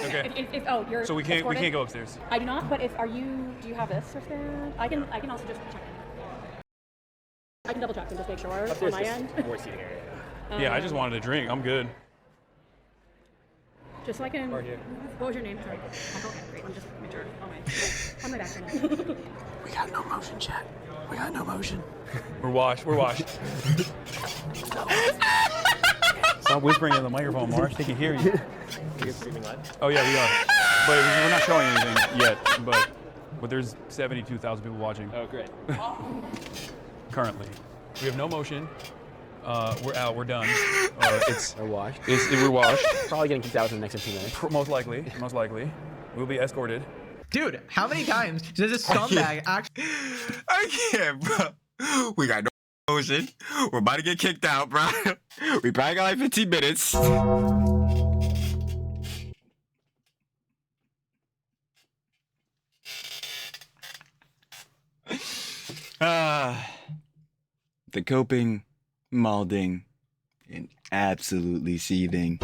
Okay. You're so we can't go upstairs. I do not. But do you have this or spare? I can also just check. I can double check and just make sure on my end. More seating area. Yeah, I just wanted a drink. I'm good. Just so I can. Right here. What was your name? Sorry. Okay, great. Let me just make sure. On my back right now. We got no motion, chat. We got no motion. We're washed. Stop whispering in the microphone, Marsh. They can hear you. You're streaming live? Oh yeah, we are. But we're not showing anything yet. But there's 72,000 people watching. Oh, great. Currently, we have no motion. We're out. We're done. We're washed. We're washed. Probably getting kicked out in the next 15 minutes. Most likely. We'll be escorted. Dude, how many times does a scumbag actually? I can't, bro. We got no motion. We're about to get kicked out, bro. We probably got like 15 minutes. The coping, molding, and absolutely seething.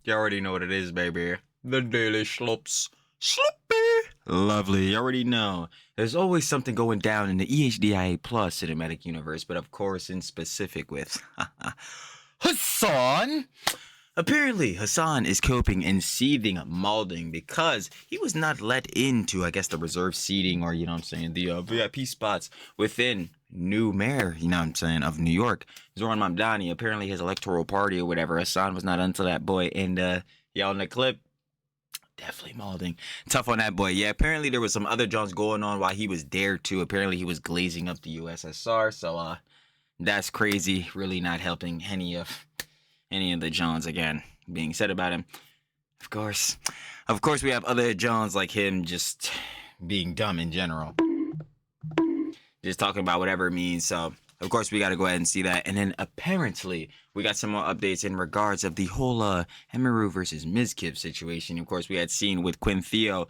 You already know what it is, baby. The daily slops. Sloppy. Lovely. You already know. There's always something going down in the EHDIA Plus cinematic universe, but of course in specific with Hasan. Apparently, Hasan is coping and seething molding because he was not let into, I guess, the reserved seating or, the VIP spots within new mayor, of New York, Zohran Mamdani. Apparently, his electoral party or whatever, Hasan was not unto that boy. And, y'all in the clip, definitely molding. Tough on that boy. Yeah, apparently there was some other Johns going on while he was there, too. Apparently, he was glazing up the USSR. So, that's crazy. Really not helping any of the Johns again being said about him. Of course, we have other Johns like him just being dumb in general. Just talking about whatever it means. So, of course, we got to go ahead and see that. And then apparently, we got some more updates in regards of the whole Emiru versus Mizkif situation. Of course, we had seen with Quinn Theo.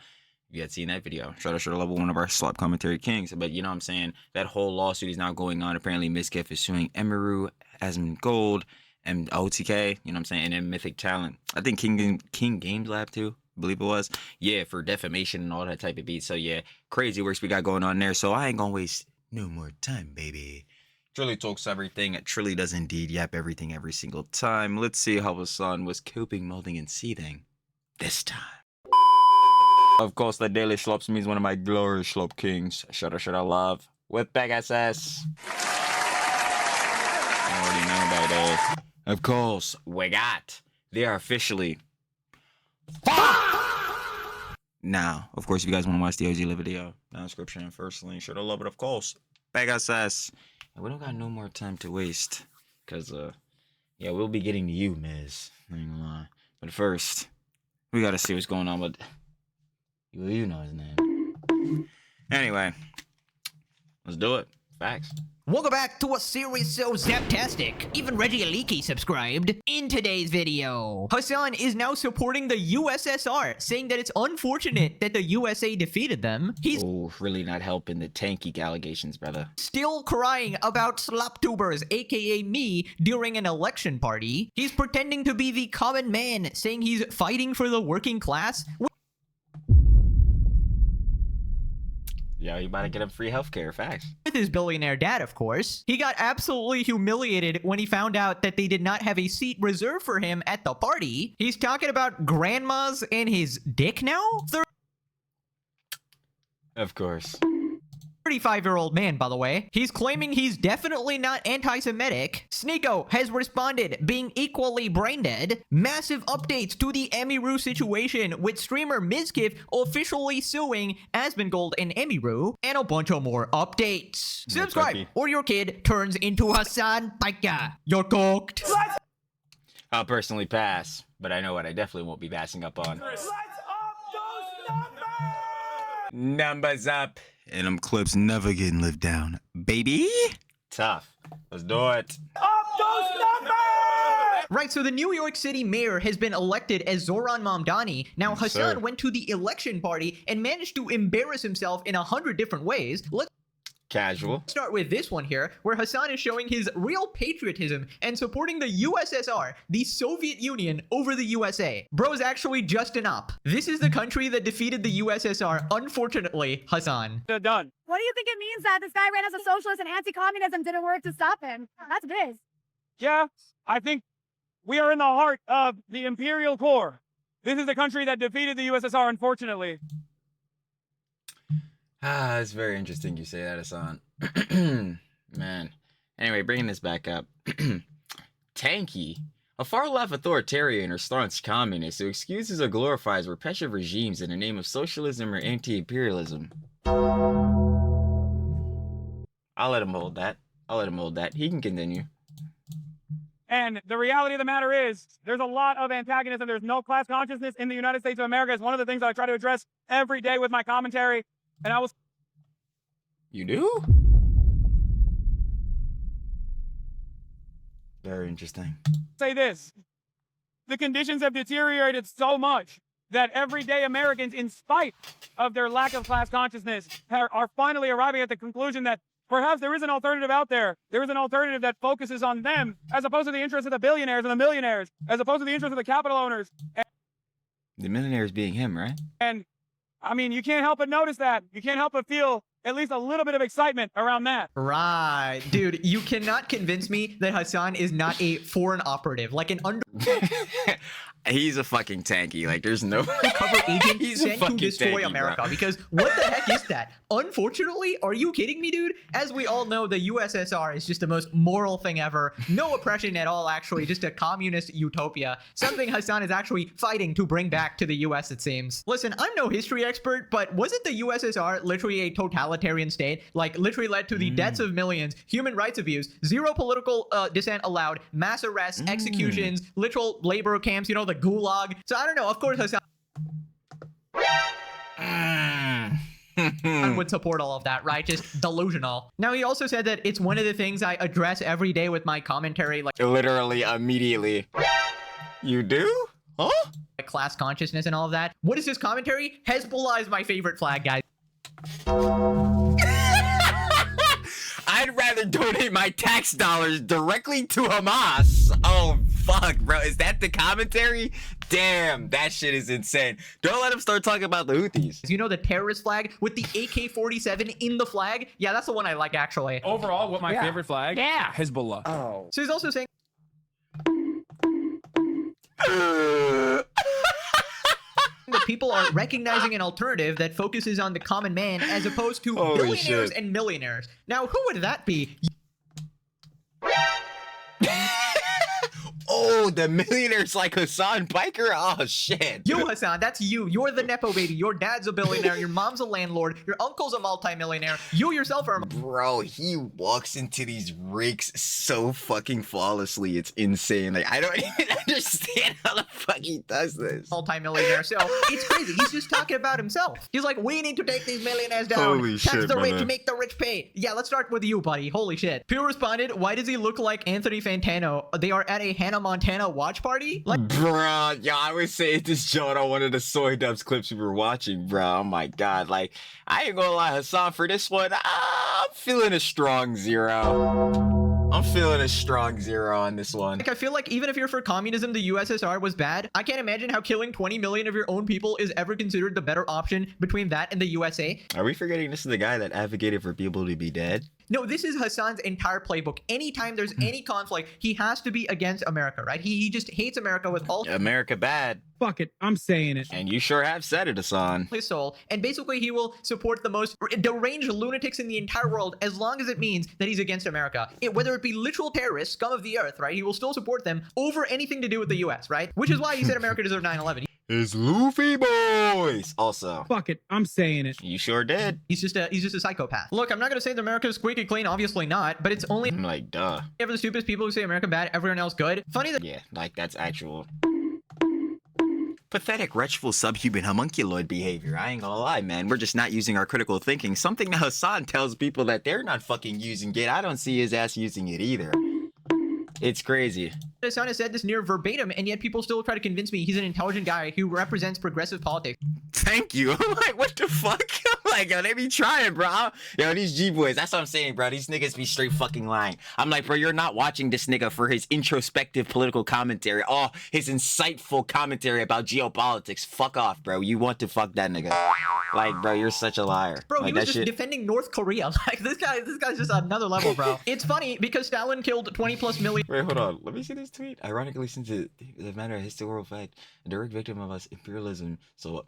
You had seen that video. Shout out to level one of our slop commentary kings. But you know what I'm saying? That whole lawsuit is now going on. Apparently, Mizkif is suing Emiru, Asmund Gold, and OTK, you know what I'm saying, and then Mythic Talent. I think King Games Lab too, I believe it was. Yeah, for defamation and all that type of beat. So yeah, crazy works we got going on there. So I ain't gonna waste no more time, baby. Trilly talks everything. Trilly does indeed yap everything every single time. Let's see how Hasan was coping, molding, and seething this time. Of course, the daily slops means one of my glorious slop kings. Shout out love with Pegasus. I already know about this. Of course, they are officially now. Of course, if you guys want to watch the OG live video, down description, first link, sure to love it. Of course, Pegasus. And we don't got no more time to waste, cause we'll be getting to you, Miz. I ain't gonna lie. But first, we gotta see what's going on with you know his name. Anyway, let's do it. Facts. Welcome back to a series so zaptastic. Even Reggie Aliki subscribed. In today's video, Hasan is now supporting the USSR, saying that it's unfortunate that the USA defeated them. He's really not helping the tanky allegations, brother. Still crying about slop tubers, aka me, during an election party. He's pretending to be the common man, saying he's fighting for the working class. Yeah, you about to get him free healthcare, facts. With his billionaire dad, of course. He got absolutely humiliated when he found out that they did not have a seat reserved for him at the party. He's talking about grandmas and his dick now? Of course. 35-year-old man, by the way. He's claiming he's definitely not anti-Semitic. Sneeko has responded, being equally brain-dead. Massive updates to the Emiru situation, with streamer Mizkif officially suing Asmongold and Emiru, and a bunch of more updates. Subscribe, or your kid turns into Hasan Paika. You're cooked. I'll personally pass, but I know what I definitely won't be passing up on. Let's up those numbers! Numbers up. And them clips never getting lived down. Baby? Tough. Let's do it. Up those numbers! Right, so the New York City mayor has been elected as Zohran Mamdani. Now, Yes, Hasan sir. went to the election party and managed to embarrass himself in 100 different ways. Casual. Start with this one here, where Hasan is showing his real patriotism and supporting the USSR, the Soviet Union, over the USA. Bro's actually just an op. This is the country that defeated the USSR, unfortunately, Hasan. They're done. What do you think it means that this guy ran as a socialist and anti-communism didn't work to stop him? That's biz. Yeah, I think we are in the heart of the imperial core. This is the country that defeated the USSR, unfortunately. Ah, it's very interesting you say that, Hasan. Man. Anyway, bringing this back up. Tanky, a far-left authoritarian or staunch communist who excuses or glorifies repressive regimes in the name of socialism or anti-imperialism. I'll let him hold that. He can continue. And the reality of the matter is, there's a lot of antagonism. There's no class consciousness in the United States of America. It's one of the things I try to address every day with my commentary. And I will... You do? Very interesting. say this. The conditions have deteriorated so much that everyday Americans, in spite of their lack of class consciousness, are finally arriving at the conclusion that perhaps there is an alternative out there. There is an alternative that focuses on them as opposed to the interests of the billionaires and the millionaires, as opposed to the interests of the capital owners. The millionaires being him, right? And I mean, you can't help but notice that. You can't help but feel at least a little bit of excitement around that. Right. Dude, you cannot convince me that Hasan is not a foreign operative, like an He's a fucking tanky. Like, there's no undercover agent He's a sent to fucking destroy tanky, America. bro. Because what the heck is that? Unfortunately, are you kidding me, dude? As we all know, the USSR is just the most moral thing ever. No oppression at all, actually. Just a communist utopia. Something Hasan is actually fighting to bring back to the US, it seems. Listen, I'm no history expert, but wasn't the USSR literally a totalitarian state? Like, literally led to the deaths of millions, human rights abuse, zero political dissent allowed, mass arrests, executions, literal labor camps, you know, the gulag. So I don't know, of course Hasan would support all of that, right? Just delusional. Now, he also said that it's one of the things I address every day with my commentary, like literally immediately. You do? Huh? class consciousness and all of that. What is this commentary? Hezbollah is my favorite flag, guys. I'd rather donate my tax dollars directly to Hamas. Oh, fuck, bro. Is that the commentary? Damn, that shit is insane. Don't let him start talking about the Houthis. You know the terrorist flag with the AK-47 in the flag? Yeah, that's the one I like, actually. Overall, what my favorite flag? Yeah. Hezbollah. Oh. So he's also saying that people are recognizing an alternative that focuses on the common man as opposed to Holy billionaires shit. and millionaires. Now, who would that be? Oh, the millionaires like Hasan Biker? Oh, shit. You, Hasan, that's you. You're the Nepo baby. Your dad's a billionaire. Your mom's a landlord. Your uncle's a multimillionaire. You yourself are a... Bro, he walks into these rigs so fucking flawlessly. It's insane. Like, I don't even understand how the fuck he does this. multimillionaire. So it's crazy. He's just talking about himself. He's like, we need to take these millionaires down. Holy Tax shit, the rich, brother. make the rich pay. Yeah, let's start with you, buddy. Holy shit. Pew responded, why does he look like Anthony Fantano? They are at a Hannah Montana watch party? Like, Bruh, yeah, I was saying this joke on one of the Soy Dubs clips we were watching, bro. Oh my god, like, I ain't gonna lie, Hasan, for this one, I'm feeling a strong 0. I'm feeling a strong 0 on this one. I feel like even if you're for communism, the USSR was bad. I can't imagine how killing 20 million of your own people is ever considered the better option between that and the USA. Are we forgetting this is the guy that advocated for people to be dead? No, this is Hasan's entire playbook. Anytime there's any conflict, he has to be against America, right? He just hates America with all America bad. Fuck it, I'm saying it. And you sure have said it, Hasan. his soul, and basically he will support the most deranged lunatics in the entire world as long as it means that he's against America. Whether it be literal terrorists, scum of the earth, right? He will still support them over anything to do with the US, right? Which is why he said America deserved 9/11. It's Luffy boys. Also, Fuck it, I'm saying it. you sure did. He's just a psychopath. Look, I'm not gonna say that America is squeaky clean, obviously not, but it's only I'm like, duh. ever the stupidest people who say America bad, everyone else good. Funny that Yeah, like that's actual pathetic, wretchful, subhuman, homunculoid behavior. I ain't gonna lie, man. We're just not using our critical thinking. Something that Hasan tells people that they're not fucking using it. I don't see his ass using it either. It's crazy. Hasan has said this near verbatim, and yet people still try to convince me he's an intelligent guy who represents progressive politics. Thank you. I'm like, what the fuck? Like, yo, they be trying, bro. Yo, these G-boys, that's what I'm saying, bro. These niggas be straight fucking lying. I'm like, bro, you're not watching this nigga for his introspective political commentary. Oh, his insightful commentary about geopolitics. Fuck off, bro. You want to fuck that nigga. Like, bro, you're such a liar. Bro, like, he was that just shit. defending North Korea. Like, this guy's just another level, bro. It's funny because Stalin killed 20+ million. Wait, hold on. Let me see this tweet. Ironically, since it is a matter of historical fact, a direct victim of us imperialism. So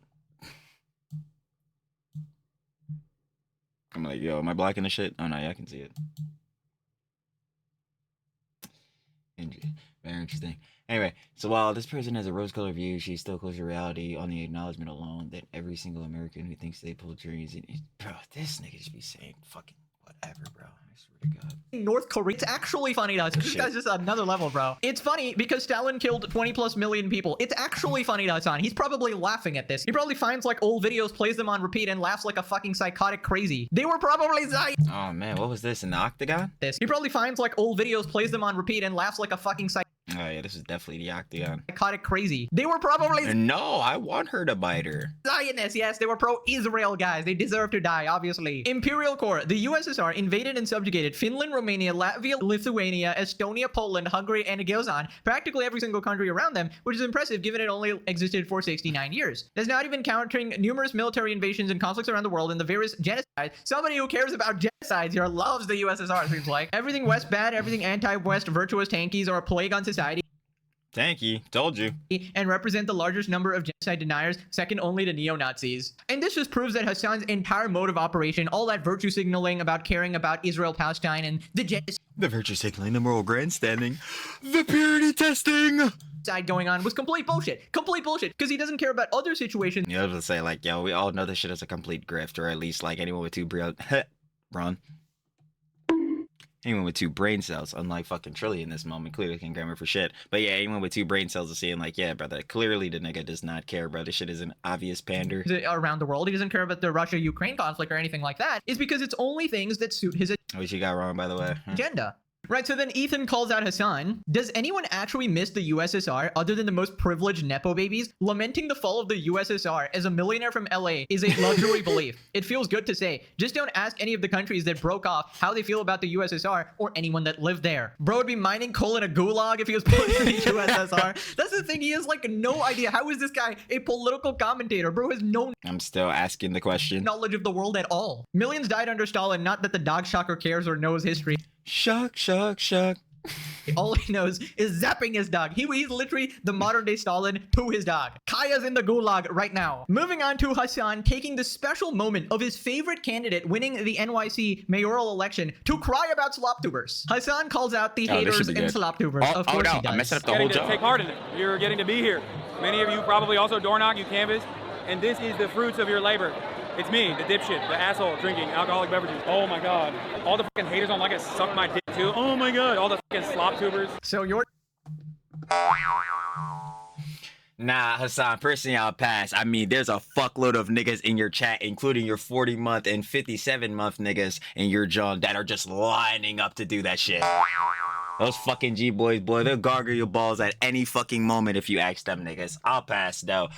I'm like, yo, am I blocking the shit? Oh no, yeah, I can see it. Very interesting. Anyway, so while this person has a rose-colored view, she's still close to reality on the acknowledgement alone that every single American who thinks they pull trees and bro, this nigga just be saying fucking whatever, bro. I swear to God. North Korea. It's actually funny to us. This guy's just another level, bro. It's funny because Stalin killed 20+ million people. It's actually funny to Hasan. He's probably laughing at this. He probably finds like old videos, plays them on repeat, and laughs like a fucking psychotic crazy. They were probably Oh man, what was this in the octagon? this. He probably finds like old videos, plays them on repeat, and laughs like a fucking Oh yeah, this is definitely the octagon. psychotic crazy. They were probably No, I want her to bite her. Zionists. Yes, they were pro-Israel guys. They deserve to die, obviously. Imperial Core. The USSR invaded and subjugated Finland, Romania, Latvia, Lithuania, Estonia, Poland, Hungary, and Gilzan. Practically every single country around them, which is impressive given it only existed for 69 years. That's not even counting numerous military invasions and conflicts around the world and the various genocides. Somebody who cares about genocides here loves the USSR, it seems like. Everything West bad, everything anti-West, virtuous tankies are a plague on society. Thank you. Told you. And represent the largest number of genocide deniers, second only to neo-Nazis. And this just proves that Hasan's entire mode of operation, all that virtue signaling about caring about Israel, Palestine, and the genocide The virtue signaling, the moral grandstanding, the purity testing. going on was complete bullshit. Complete bullshit. Because he doesn't care about other situations. You know what to say, like, yo, we all know this shit is a complete grift, or at least like anyone with two anyone with two brain cells, unlike fucking Trilly in this moment, clearly can grammar for shit. But yeah, anyone with two brain cells is saying like, yeah, brother, clearly the nigga does not care, bro. This shit is an obvious pander. Around the world, he doesn't care about the Russia-Ukraine conflict or anything like that. Is because it's only things that suit his Which you got wrong, by the way. agenda. Right, so then Ethan calls out Hasan. Does anyone actually miss the USSR other than the most privileged Nepo babies? Lamenting the fall of the USSR as a millionaire from LA is a luxury belief. It feels good to say. Just don't ask any of the countries that broke off how they feel about the USSR or anyone that lived there. Bro would be mining coal in a gulag if he was put in the USSR. That's the thing, he has like no idea. How is this guy a political commentator? Bro has no I'm still asking the question. knowledge of the world at all. Millions died under Stalin, not that the dog shocker cares or knows history. Shuck, shuck, shuck. All he knows is zapping his dog. He's literally the modern day Stalin to his dog. Kaya's in the gulag right now. Moving on to Hasan taking the special moment of his favorite candidate winning the NYC mayoral election to cry about slop tubers. Hasan calls out the Oh, this haters should be and good. slop tubers. Of course he does. I'm messing up the Getting whole to job. take part in it. You're getting to be here. Many of you probably also door knock, you canvass, and this is the fruits of your labor. It's me, the dipshit, the asshole drinking alcoholic beverages. Oh my god. All the fucking haters don't like it suck my dick too. Oh my god. All the fucking slop tubers. So you're Nah, Hasan, personally, I'll pass. I mean, there's a fuckload of niggas in your chat, including your 40-month and 57-month niggas in your John that are just lining up to do that shit. Those fucking G-boys, boy, they'll gargle your balls at any fucking moment if you ask them niggas. I'll pass, though.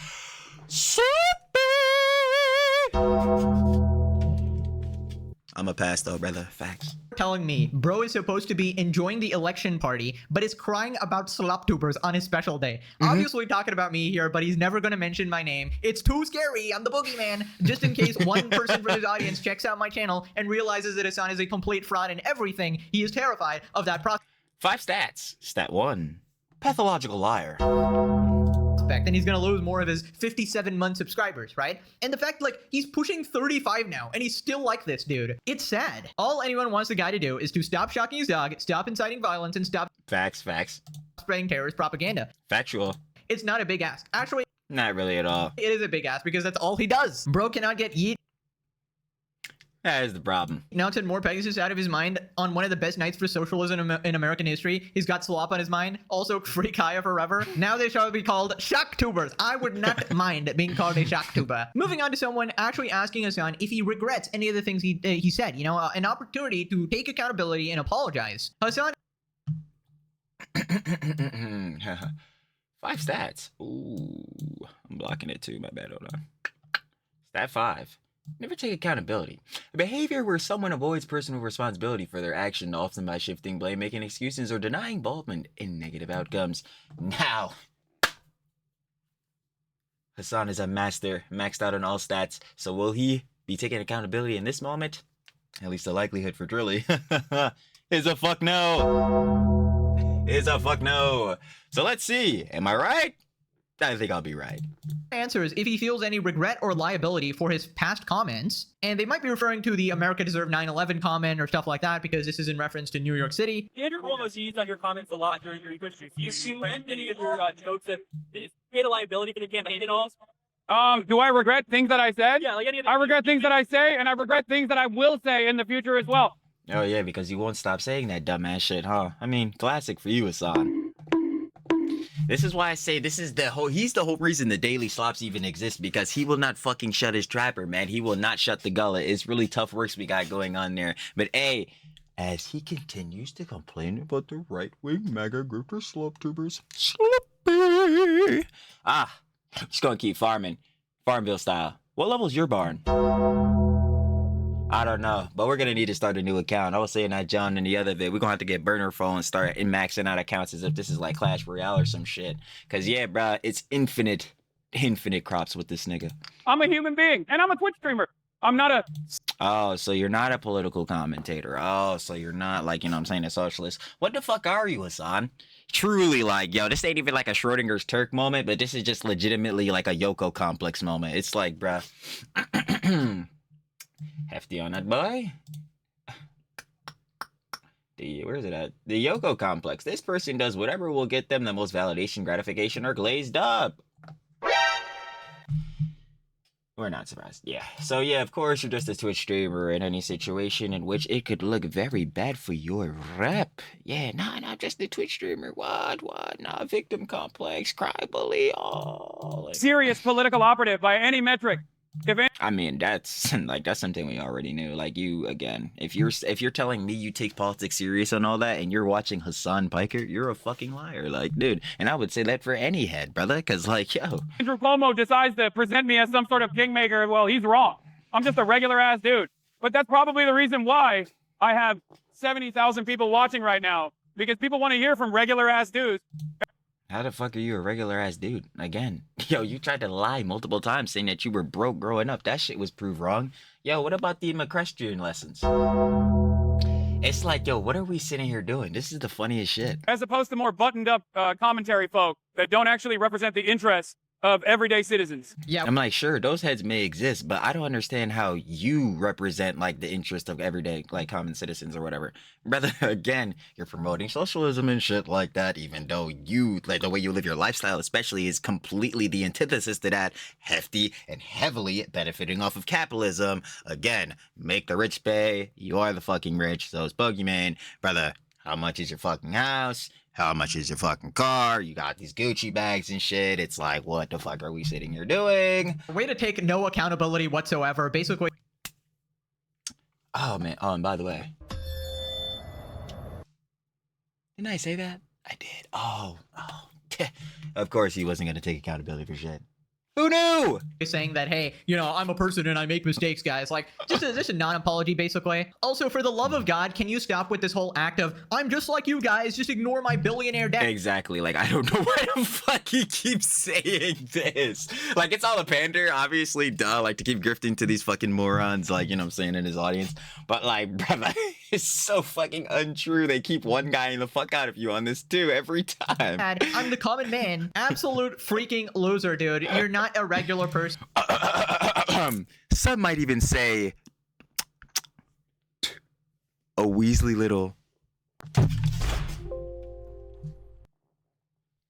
I'm a pass, though, brother. Facts. telling me bro is supposed to be enjoying the election party, but is crying about slop tubers on his special day. Obviously talking about me here, but he's never gonna mention my name. It's too scary. I'm the boogeyman. Just in case one person from his audience checks out my channel and realizes that Hasan is a complete fraud and everything, he is terrified of that 5 stats. Stat 1. Pathological liar. prospect, and he's gonna lose more of his 57-month subscribers, right? And the fact, like, he's pushing 35 now, and he's still like this, dude. It's sad. All anyone wants the guy to do is to stop shocking his dog, stop inciting violence, and stop Facts. spreading terrorist propaganda. Factual. It's not a big ask. Actually, Not really at all. it is a big ask because that's all he does. Bro cannot get yeet. That is the problem. Now to more Pegasus out of his mind on one of the best nights for socialism in American history. He's got slop on his mind. Also, free Kaya forever. Now they shall be called shock tubers. I would not mind being called a shock tuber. Moving on to someone actually asking Hasan if he regrets any of the things he said. You know, an opportunity to take accountability and apologize. Hasan. 5 stats. Ooh, I'm blocking it too. My bad. Hold on. Stat 5. never take accountability. A behavior where someone avoids personal responsibility for their action, often by shifting blame, making excuses, or denying involvement in negative outcomes. Now, Hasan is a master, maxed out on all stats, so will he be taking accountability in this moment? At least the likelihood for Drilly is a fuck no. Is a fuck no. So let's see. Am I right? I think I'll be right. Answer is if he feels any regret or liability for his past comments, and they might be referring to the America Deserved 9/11 comment or stuff like that, because this is in reference to New York City. Andrew was used on your comments a lot during your English review. And any of your jokes that create a liability for the campaign and all. Do I regret things that I said? Yeah, like any of the I regret things that I say, and I regret things that I will say in the future as well. Oh yeah, because you won't stop saying that dumbass shit, huh? I mean, classic for you, Hasan. This is why I say this is he's the whole reason the Daily Slops even exist, because he will not fucking shut his trapper, man. He will not shut the gullet. It's really tough works we got going on there. But hey, as he continues to complain about the right-wing MAGA group of slop tubers, sloppy. Just gonna keep farming. Farmville style. What level's your barn? I don't know, but we're gonna need to start a new account. I was saying that, John, in the other vid. We're gonna have to get burner phone and start maxing out accounts as if this is like Clash Royale or some shit. Cause yeah, bruh, it's infinite crops with this nigga. I'm a human being, and I'm a Twitch streamer. I'm not a... Oh, so you're not a political commentator. Oh, so you're not like, you know what I'm saying, a socialist. What the fuck are you, Hasan? Truly, like, yo, this ain't even like a Schrodinger's Turk moment, but this is just legitimately like a Yoko complex moment. It's like, bruh. Hefty on that boy. Where is it at? The Yoko complex. This person does whatever will get them the most validation, gratification, or glazed up. We're not surprised. Yeah. So yeah, of course, you're just a Twitch streamer in any situation in which it could look very bad for your rep. Yeah, nah, not just a Twitch streamer. What? Nah, victim complex, cry bully, all. serious political operative by any metric. I mean, that's something we already knew. Like, you, again, if you're telling me you take politics serious and all that, and you're watching Hasan Piker, you're a fucking liar. Like, dude, and I would say that for any head, brother, because, like, yo. Andrew Cuomo decides to present me as some sort of kingmaker. Well, he's wrong. I'm just a regular ass dude. But that's probably the reason why I have 70,000 people watching right now, because people want to hear from regular ass dudes. How the fuck are you a regular ass dude? Again, yo, you tried to lie multiple times saying that you were broke growing up. That shit was proved wrong. Yo, what about the equestrian lessons? It's like, yo, what are we sitting here doing? This is the funniest shit. As opposed to more buttoned up commentary folk that don't actually represent the interests of everyday citizens. Yeah. I'm like, sure, those heads may exist, but I don't understand how you represent like the interest of everyday like common citizens or whatever. Rather, again, you're promoting socialism and shit like that, even though you, like, the way you live your lifestyle especially is completely the antithesis to that, hefty and heavily benefiting off of capitalism. Again, make the rich pay. You are the fucking rich. So it's Bogeyman. Brother, how much is your fucking house? How much is your fucking car? You got these Gucci bags and shit. It's like, what the fuck are we sitting here doing? Way to take no accountability whatsoever. Basically. Oh, man. Oh, and by the way. Didn't I say that? I did. Oh. Of course he wasn't going to take accountability for shit. Who knew? Saying that, hey, you know, I'm a person and I make mistakes, guys. Like, just a non-apology, basically. Also, for the love of God, can you stop with this whole act of, I'm just like you guys, just ignore my billionaire debt? Exactly. Like, I don't know why the fuck he keeps saying this. Like, it's all a pander, obviously, duh. Like, to keep grifting to these fucking morons, like, you know what I'm saying, in his audience. But, like, brother, it's so fucking untrue. They keep one guying the fuck out of you on this, too, every time. I'm the common man. Absolute freaking loser, dude. You're not a regular person. Some might even say a Weasley little.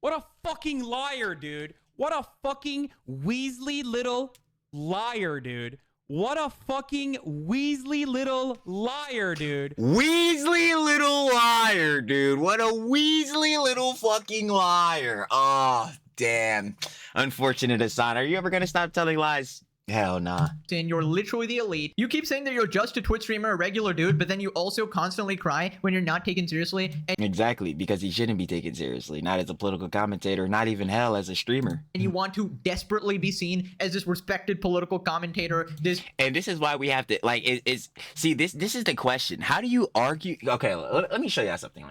What a fucking liar, dude. What a fucking Weasley little liar, dude. What a fucking Weasley little liar, dude. Weasley little liar, dude. What a Weasley little fucking liar. Oh, damn. Unfortunate, Hasan. Are you ever gonna stop telling lies? Hell nah. And you're literally the elite. You keep saying that you're just a Twitch streamer, a regular dude, but then you also constantly cry when you're not taken seriously. And Exactly, because he shouldn't be taken seriously. Not as a political commentator, not even hell as a streamer. you want to desperately be seen as this respected political commentator. And this is why we have to see this is the question. How do you argue? Okay, let me show you something.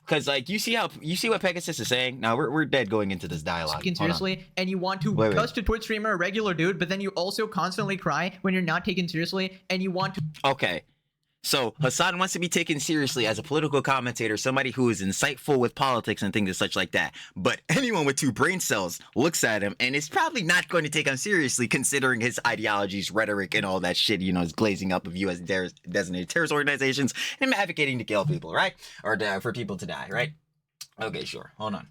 Because like you see what Pegasus is saying. Now we're dead going into this dialogue. Taken seriously, and you want to just a Twitch streamer, a regular dude, but then you also constantly cry when you're not taken seriously, and you want to. Okay. So Hasan wants to be taken seriously as a political commentator, somebody who is insightful with politics and things and such like that. But anyone with 2 brain cells looks at him and is probably not going to take him seriously, considering his ideologies, rhetoric, and all that shit, is glazing up of U.S. designated terrorist organizations and him advocating to kill people, right? Or for people to die, right? Okay, sure. Hold on.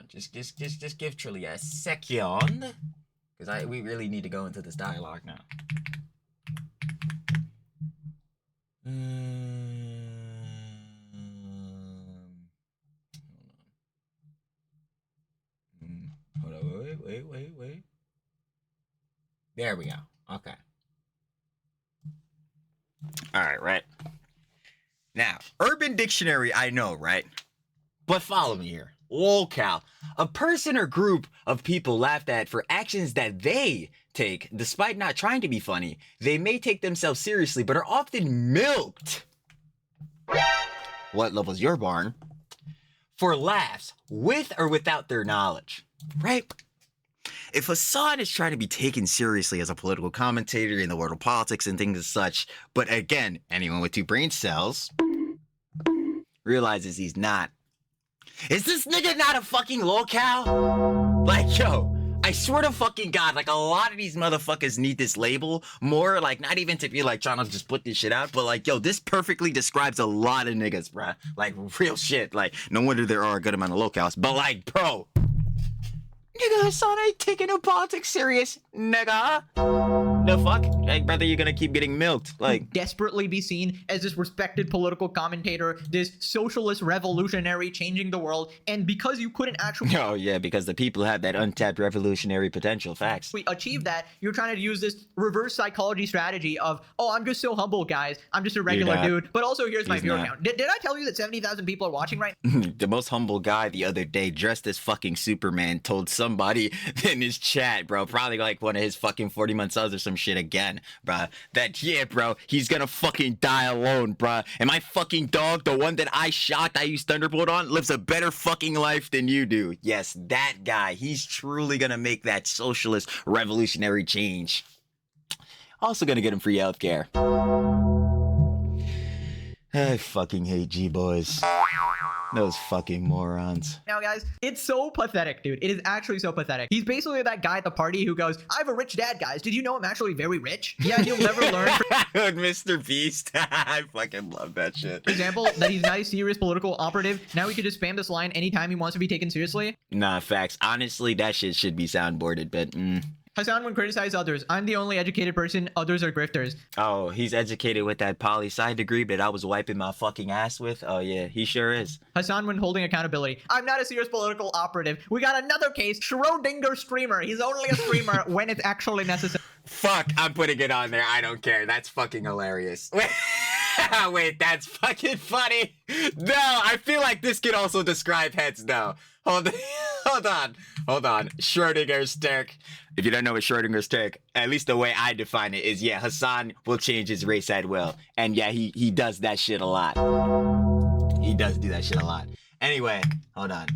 Just give Trilly a second. Because we really need to go into this dialogue now. Hold on. Wait. There we go. Okay. Alright, right. Now, Urban Dictionary, I know, right? But follow me here. Locale. A person or group of people laughed at for actions that they take, despite not trying to be funny. They may take themselves seriously, but are often milked. What level's your barn? For laughs, with or without their knowledge. Right? If Hasan is trying to be taken seriously as a political commentator in the world of politics and things as such, but again, anyone with 2 brain cells realizes he's not. Is this nigga not a fucking locale? Like, yo, I swear to fucking God, like, a lot of these motherfuckers need this label more, like, not even to be, like, trying to just put this shit out, but, like, yo, this perfectly describes a lot of niggas, bruh. Like, real shit. Like, no wonder there are a good amount of locales, but, like, bro, nigga, Hasan ain't taking no politics serious, nigga. The fuck? Like, brother, you're gonna keep getting milked. Like, desperately be seen as this respected political commentator, this socialist revolutionary changing the world, and because you couldn't actually oh yeah, because the people have that untapped revolutionary potential. Facts. achieve that, you're trying to use this reverse psychology strategy of, oh, I'm just so humble, guys. I'm just a regular dude. But also, here's my viewer count. Did I tell you that 70,000 people are watching right now? The most humble guy the other day, dressed as fucking Superman, told somebody in his chat, bro, probably like one of his fucking 40-month subs or some shit again, bruh, that, yeah, bro, he's gonna fucking die alone, bruh. And my fucking dog, the one that I shot, I used Thunderbolt on, lives a better fucking life than you do. Yes, that guy, he's truly gonna make that socialist revolutionary change. Also gonna get him free healthcare. I fucking hate G-boys. Those fucking morons. Now, guys, it's so pathetic, dude. It is actually so pathetic. He's basically that guy at the party who goes, I have a rich dad, guys. Did you know I'm actually very rich? Yeah, he'll never learn. Mr. Beast. I fucking love that shit. For example, that he's not a serious political operative. Now he could just spam this line anytime he wants to be taken seriously. Nah, facts. Honestly, that shit should be soundboarded, but Hasan would criticize others. I'm the only educated person. Others are grifters. Oh, he's educated with that poli-sci degree that I was wiping my fucking ass with? Oh, yeah, he sure is. Hasan when holding accountability. I'm not a serious political operative. We got another case. Schrodinger streamer. He's only a streamer when it's actually necessary. Fuck, I'm putting it on there. I don't care. That's fucking hilarious. Wait, that's fucking funny. No, I feel like this could also describe heads now. Hold on. Schrodinger's Turk. If you don't know what Schrodinger's Turk, at least the way I define it is, yeah, Hasan will change his race at will. And yeah, he does that shit a lot. He does do that shit a lot. Anyway, hold on.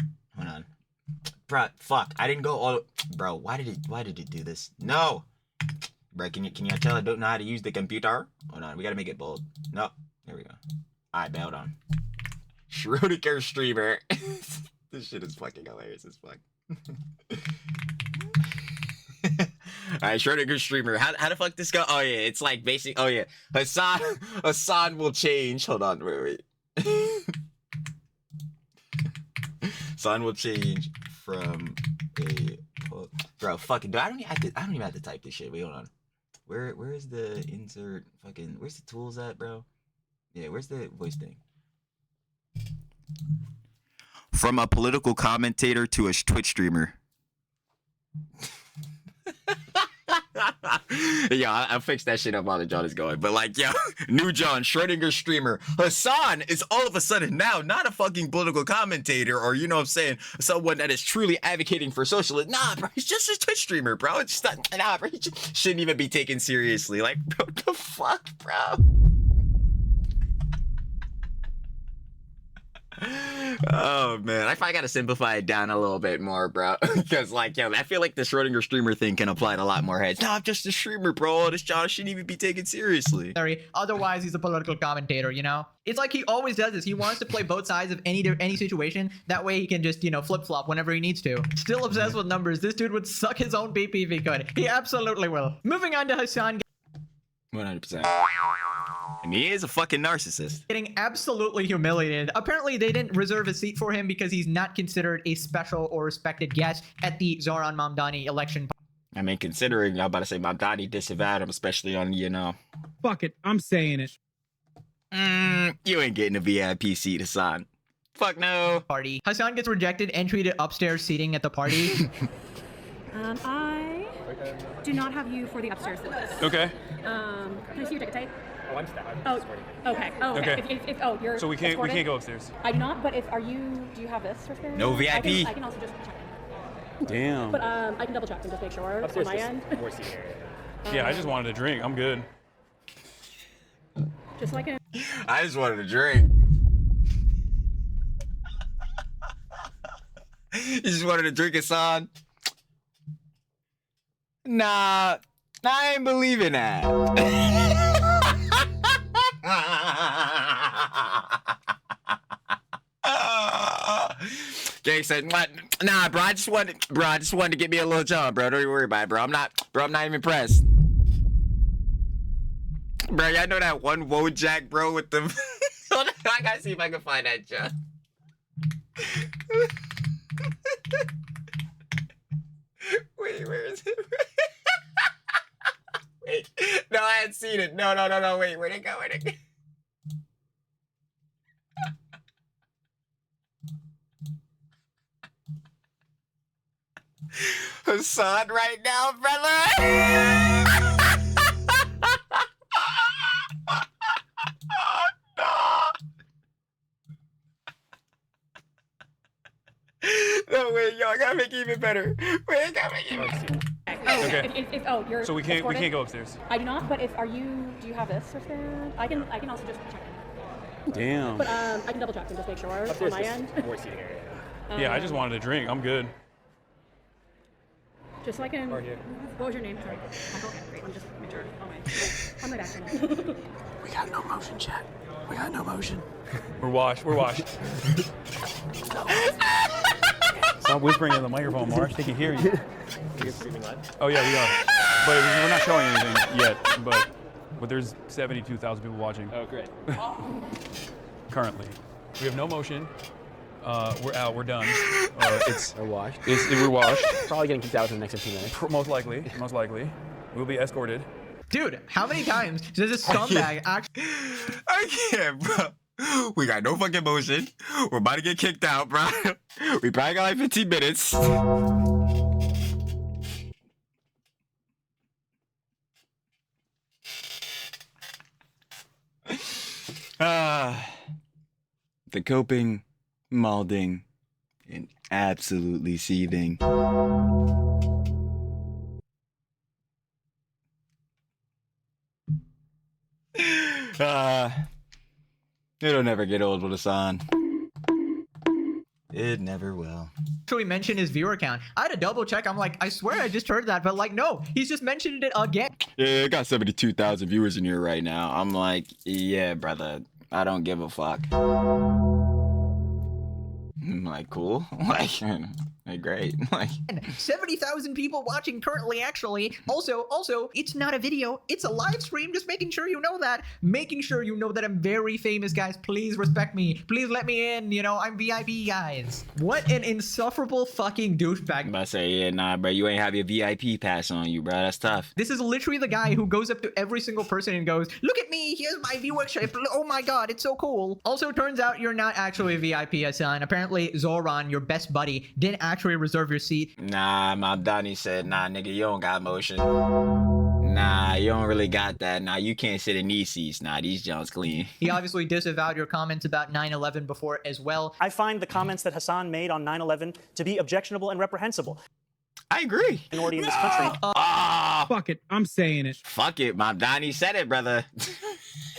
Bro, fuck, I didn't go all... Bro, why did it do this? No! Bro, can you tell I don't know how to use the computer? Hold on, we gotta make it bold. No, there we go. Alright, hold on. Schrodinger streamer. This shit is fucking hilarious as fuck. Alright, Schrodinger streamer. How the fuck this go? Oh yeah, it's like basic. Oh yeah, Hasan will change. Hold on, wait. Hasan will change from a bro. Fucking, I don't even have to type this shit. Wait, hold on. Where is the insert? Fucking, where's the tools at, bro? Yeah, where's the voice thing? From a political commentator to a Twitch streamer. Yeah, I'll fix that shit up while the John is going. But like, yo, new John, Schrodinger streamer. Hasan is all of a sudden now not a fucking political commentator or, you know what I'm saying, someone that is truly advocating for socialism. Nah, bro, he's just a Twitch streamer, bro. It's just not, nah, bro, he just shouldn't even be taken seriously. Like, bro, what the fuck, bro? Oh man, I probably gotta simplify it down a little bit more, bro. Because like, yo, I feel like the Schrodinger streamer thing can apply to a lot more heads. No, I'm just a streamer, bro. This John shouldn't even be taken seriously. Otherwise, he's a political commentator, you know? It's like he always does this. He wants to play both sides of any situation. That way he can just, you know, flip-flop whenever he needs to. Still obsessed with numbers. This dude would suck his own PP if he could. He absolutely will. Moving on to Hasan. 100%. And he is a fucking narcissist. Getting absolutely humiliated. Apparently, they didn't reserve a seat for him because he's not considered a special or respected guest at the Zohran Mamdani election. I mean, considering I'm about to say Mamdani disavowed him, especially on, you know. Fuck it. I'm saying it. You ain't getting a VIP seat, Hasan. Fuck no. Party. Hasan gets rejected entry to upstairs seating at the party. I do not have you for the upstairs list. Okay. Can I see your ticket tape? Oh, I'm stabbed. Oh, okay. Oh, okay. Okay. Oh, you're So we can't escorted? go upstairs. I do not, but if do you have this for spare? No VIP. I can also just check in. Damn. But I can double check and just make sure Upstairs on my is end. more seating area. Yeah, I just wanted a drink. I'm good. Just so I can. I just wanted a drink. You just wanted a drink, Hasan? Nah, I ain't believing that. Jake said, "What? Nah, bro. I just wanted to get me a little John, bro. Don't even worry about it, bro. I'm not even impressed." Bro, y'all know that one Wojak, bro, with the... Hold on, I gotta see if I can find that, John. Wait, where is it? Wait, no, I hadn't seen it. No, wait, where'd it go? Hasan right now, brother! No, wait, yo, I gotta make it even better. Wait, I gotta make it even better. Okay. You're So we can't go upstairs. I do not, but do you have this for spare? I can also just check in. Damn. But I can double check and just make sure on my end. More seating area. Yeah, I just wanted a drink. I'm good. Just so I can. Right here. What was your name? Sorry. Okay, great. Let me just make sure. Oh my. I'm right back. We got no motion, chat. We got no motion. We're washed. Stop whispering in the microphone, Marsh. They can hear you. You're streaming live? Oh yeah, we are. But we're not showing anything yet. But there's 72,000 people watching Oh, great. currently. We have no motion. We're out. We're done. We're washed. We're washed. Probably getting kicked out within the next 15 minutes. Most likely. We'll be escorted. Dude, how many times does this scumbag actually... I can't, bro. We got no fucking motion. We're about to get kicked out, bro. We probably got like 15 minutes. The coping, molding, and absolutely seething. It'll never get old with Hasan. It never will. actually mention his viewer count? I had to double check. I'm like, I swear I just heard that, but like, no, he's just mentioned it again. Yeah, I got 72,000 viewers in here right now. I'm like, yeah, brother, I don't give a fuck. I'm like, cool. Like, Like, great. Like, 70,000 people watching currently, actually. Also, it's not a video, it's a live stream, just making sure you know that. Making sure you know that I'm very famous, guys. Please respect me. Please let me in, you know, I'm VIP, guys. What an insufferable fucking douchebag. I'm about to say, yeah, nah, bro, you ain't have your VIP pass on you, bro. That's tough. This is literally the guy who goes up to every single person and goes, look at me, here's my viewership, oh my god, it's so cool. Also, turns out you're not actually a VIP, Hasan. Apparently, Zohran, your best buddy, didn't actually reserve your seat. Nah, Mamdani said, nah, nigga, you don't got motion. Nah, you don't really got that. Nah, you can't sit in these seats. Nah, these Jones clean. He obviously disavowed your comments about 9/11 before as well. I find the comments that Hasan made on 9/11 to be objectionable and reprehensible. I agree. Minority in this country. Fuck it, I'm saying it. Fuck it, Mamdani said it, brother.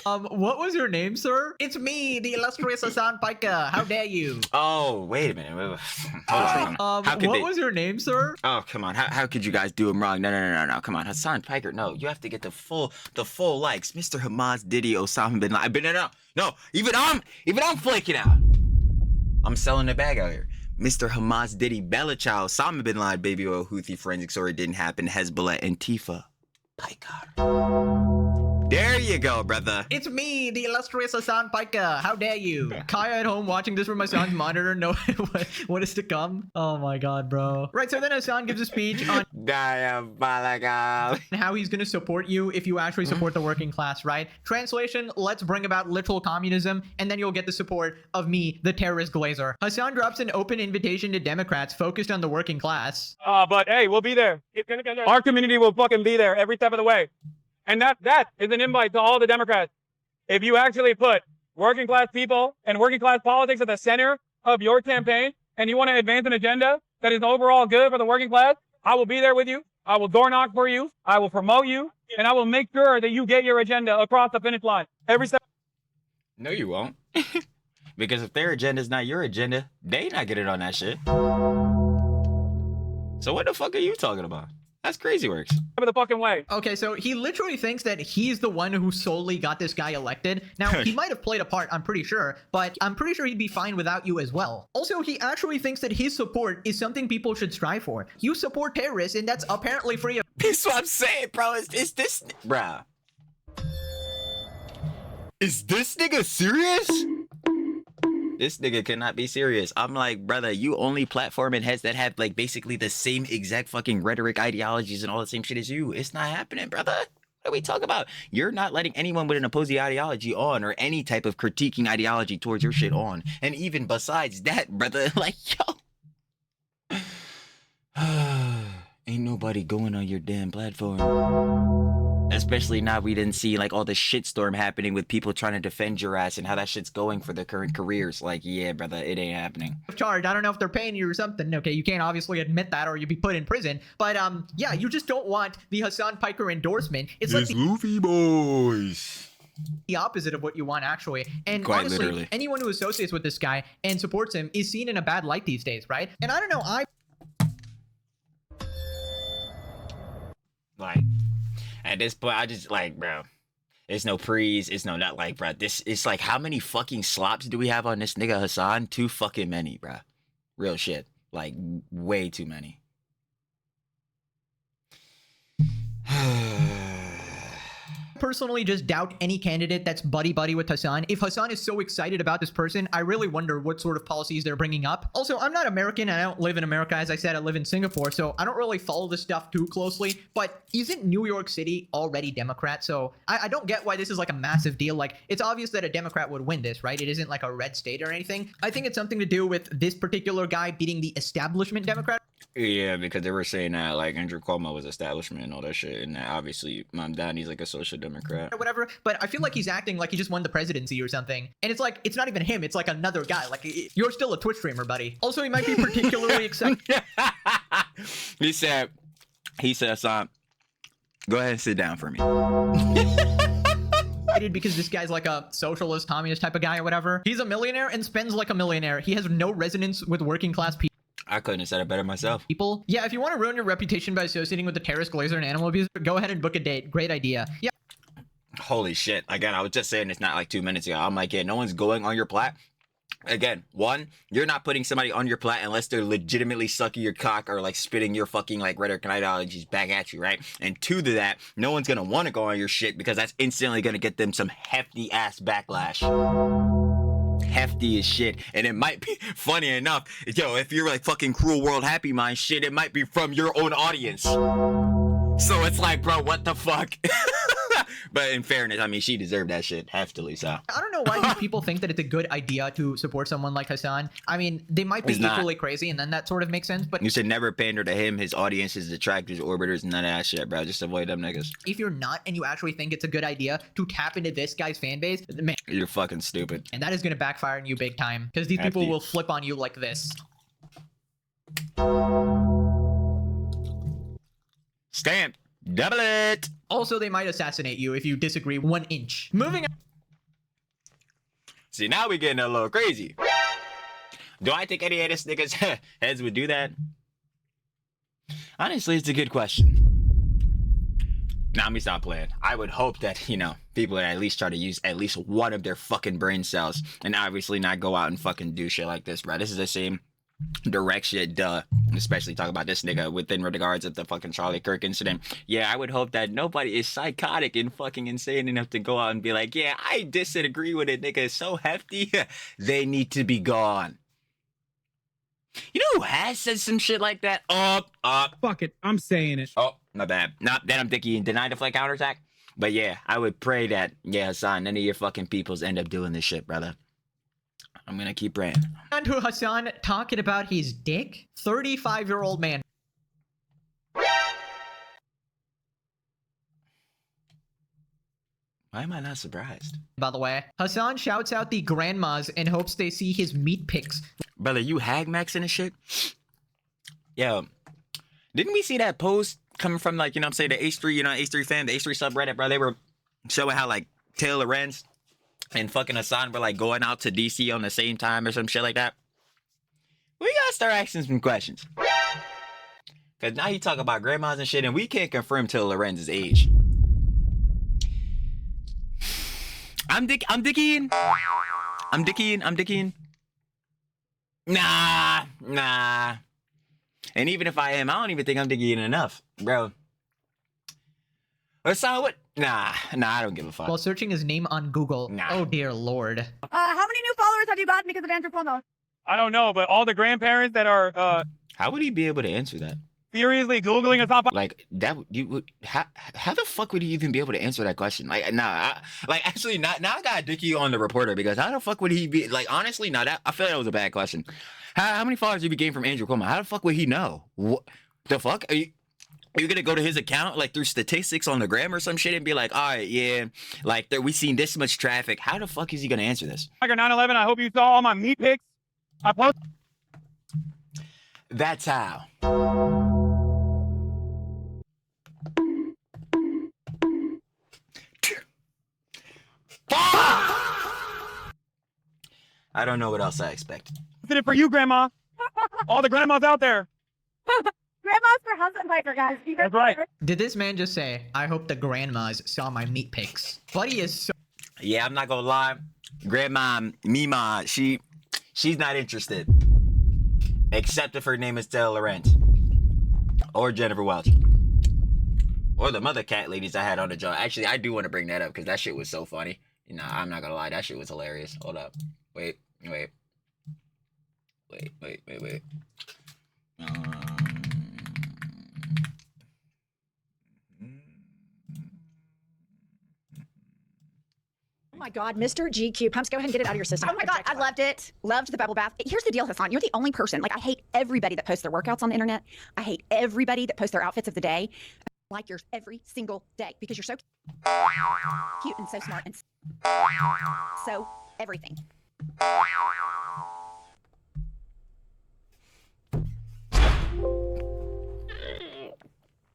What was your name, sir? It's me, the illustrious Hasan Piker. How dare you? Oh, wait a minute. Hold on. What was your name, sir? Oh, come on. How could you guys do him wrong? No. Come on. Hasan Piker. No, you have to get the full likes. Mr. Hamas Diddy Osama bin Laden. No. Even I'm flaking out. I'm selling the bag out here. Mr. Hamas Diddy Bella Child Osama bin Laden baby oil Houthi forensics or it didn't happen. Hezbollah Antifa Piker. There you go, brother. It's me, the illustrious Hasan Piker. How dare you? Kaya at home watching this from my son's monitor, know what is to come. Oh my god, bro. Right, so then Hasan gives a speech on how he's gonna support you if you actually support the working class, right? Translation, let's bring about literal communism, and then you'll get the support of me, the terrorist glazer. Hasan drops an open invitation to Democrats focused on the working class. But hey, we'll be there. Our community will fucking be there every step of the way. And that is an invite to all the Democrats. If you actually put working class people and working class politics at the center of your campaign, and you want to advance an agenda that is overall good for the working class, I will be there with you. I will door knock for you. I will promote you. And I will make sure that you get your agenda across the finish line every step. No, you won't. Because if their agenda is not your agenda, they not getting on that shit. So what the fuck are you talking about? That's crazy works. The fucking way. Okay, so he literally thinks that he's the one who solely got this guy elected. Now, he might have played a part, I'm pretty sure, but I'm pretty sure he'd be fine without you as well. Also, he actually thinks that his support is something people should strive for. You support terrorists, and that's apparently free of— That's what I'm saying, bro. Is this... Bruh. Is this nigga serious? This nigga cannot be serious. I'm like, brother, you only platforming heads that have like basically the same exact fucking rhetoric, ideologies, and all the same shit as you. It's not happening, brother. What are we talking about? You're not letting anyone with an opposing ideology on or any type of critiquing ideology towards your shit on. And even besides that, brother, like, yo. Ain't nobody going on your damn platform. Especially now we didn't see like all the shitstorm happening with people trying to defend your ass and how that shit's going for their current careers. Like, yeah, brother, it ain't happening. Charge. I don't know if they're paying you or something. Okay, you can't obviously admit that or you'd be put in prison. But yeah, you just don't want the Hasan Piker endorsement. It's like the Luffy boys. The opposite of what you want, actually. And Quite honestly, literally. Anyone who associates with this guy and supports him is seen in a bad light these days, right? And I don't know, Like, at this point, I just like, bro, it's no prees, it's no not like, bro. This it's like, how many fucking slops do we have on this nigga Hasan? Too fucking many, bro. Real shit, like way too many. personally just doubt any candidate that's buddy-buddy with Hasan. If Hasan is so excited about this person, I really wonder what sort of policies they're bringing up. Also, I'm not American and I don't live in America. As I said, I live in Singapore, so I don't really follow this stuff too closely. But isn't New York City already Democrat? So I don't get why this is like a massive deal. Like, it's obvious that a Democrat would win this, right? It isn't like a red state or anything. I think it's something to do with this particular guy beating the establishment Democrat. Yeah, because they were saying that like Andrew Cuomo was establishment and all that shit, and that obviously Mamdani'S like a social democrat or whatever. But I feel like he's acting like he just won the presidency or something, and it's like it's not even him. It's like another guy. Like you're still a Twitch streamer, buddy. Also, he might be particularly excited. He said, Hasan, go ahead and sit down for me. Because this guy's like a socialist, communist type of guy or whatever. He's a millionaire and spends like a millionaire. He has no resonance with working class people. I couldn't have said it better myself. Yeah, if you want to ruin your reputation by associating with the terrorist, glazer, and animal abuser, go ahead and book a date. Great idea. Yeah. Holy shit. Again, I was just saying this not like 2 minutes ago. I'm like, yeah, no one's going on your plat. Again, one, you're not putting somebody on your plat unless they're legitimately sucking your cock or like spitting your fucking like rhetoric and ideologies back at you, right? And two to that, no one's gonna want to go on your shit because that's instantly gonna get them some hefty ass backlash. Hefty as shit. And it might be funny enough, yo, if you're like fucking Cruel World Happy Mind shit, it might be from your own audience. So it's like, bro, what the fuck? But in fairness, I mean, she deserved that shit heftily, so. I don't know why these people think that it's a good idea to support someone like Hasan. I mean, they might be equally crazy, and then that sort of makes sense, but... You should never pander to him, his audience, his detractors, orbiters, none of that shit, bro. Just avoid them niggas. If you're not, and you actually think it's a good idea to tap into this guy's fan base, man... You're fucking stupid. And that is gonna backfire on you big time, because these people will flip on you like this. Stamp. Double it. Also, they might assassinate you if you disagree 1 inch. Moving on. See, now we're getting a little crazy. Do I think any of this niggas' heads would do that? Honestly, it's a good question. Now, let me stop playing. I would hope that, you know, people would at least try to use at least one of their fucking brain cells and obviously not go out and fucking do shit like this, bro. This is the same direct shit, duh. Especially talk about this nigga within regards of the fucking Charlie Kirk incident. Yeah, I would hope that nobody is psychotic and fucking insane enough to go out and be like, yeah, I disagree with it, nigga. It's so hefty. They need to be gone. You know who has said some shit like that? Fuck it, I'm saying it. Oh, my bad. Nah, then I'm thinking deny the flight counterattack. But yeah, I would pray that, yeah, Hasan, none of your fucking peoples end up doing this shit, brother. I'm gonna keep praying. On to Hasan talking about his dick. 35-year-old man. Why am I not surprised? By the way, Hasan shouts out the grandmas and hopes they see his meat pics. Brother, you hag maxing and shit? Yo, didn't we see that post coming from, like, you know what I'm saying, the H3, you know, H3 fan, the H3 subreddit, bro? They were showing how, like, Taylor Renz and fucking Hasan were like going out to DC on the same time or some shit like that. We gotta start asking some questions. Cause now you talk about grandmas and shit and we can't confirm Taylor Lorenz's age. I'm dickying. Nah. And even if I am, I don't even think I'm dickying enough, bro. Hasan, what? Nah, I don't give a fuck. While searching his name on Google. Nah. Oh dear lord. How many new followers have you gotten because of Andrew Cuomo? I don't know, but all the grandparents that are How would he be able to answer that? furiously Googling a top Like that, you would. How the fuck would he even be able to answer that question? Like, actually, now I got Dickie on the reporter because how the fuck would he be? Like, honestly, that I feel like that was a bad question. How many followers did he gain from Andrew Cuomo? How the fuck would he know? What the fuck? Are you gonna go to his account like through statistics on the gram or some shit and be like, all right, yeah, like we seen this much traffic. How the fuck is he gonna answer this? Tiger 911. I hope you saw all my meat pics. I posted. That's how. I don't know what else I expected. Did it for you, Grandma. All the grandmas out there. Grandma's for husband fighter, guys. You guys That's right. Did this man just say, I hope the grandmas saw my meat pics? Buddy is so... Yeah, I'm not gonna lie. Grandma, Mima, she's not interested. Except if her name is Taylor Lorenz. Or Jennifer Welch. Or the mother cat ladies I had on the job. Actually, I do want to bring that up because that shit was so funny. Nah, I'm not gonna lie. That shit was hilarious. Hold up. Wait. Oh my God, Mr. GQ, Pumps, go ahead and get it out of your system. Oh my God, I loved it. Loved the bubble bath. Here's the deal, Hasan. You're the only person. Like, I hate everybody that posts their workouts on the internet. I hate everybody that posts their outfits of the day. I like yours every single day because you're so cute and so smart and so everything.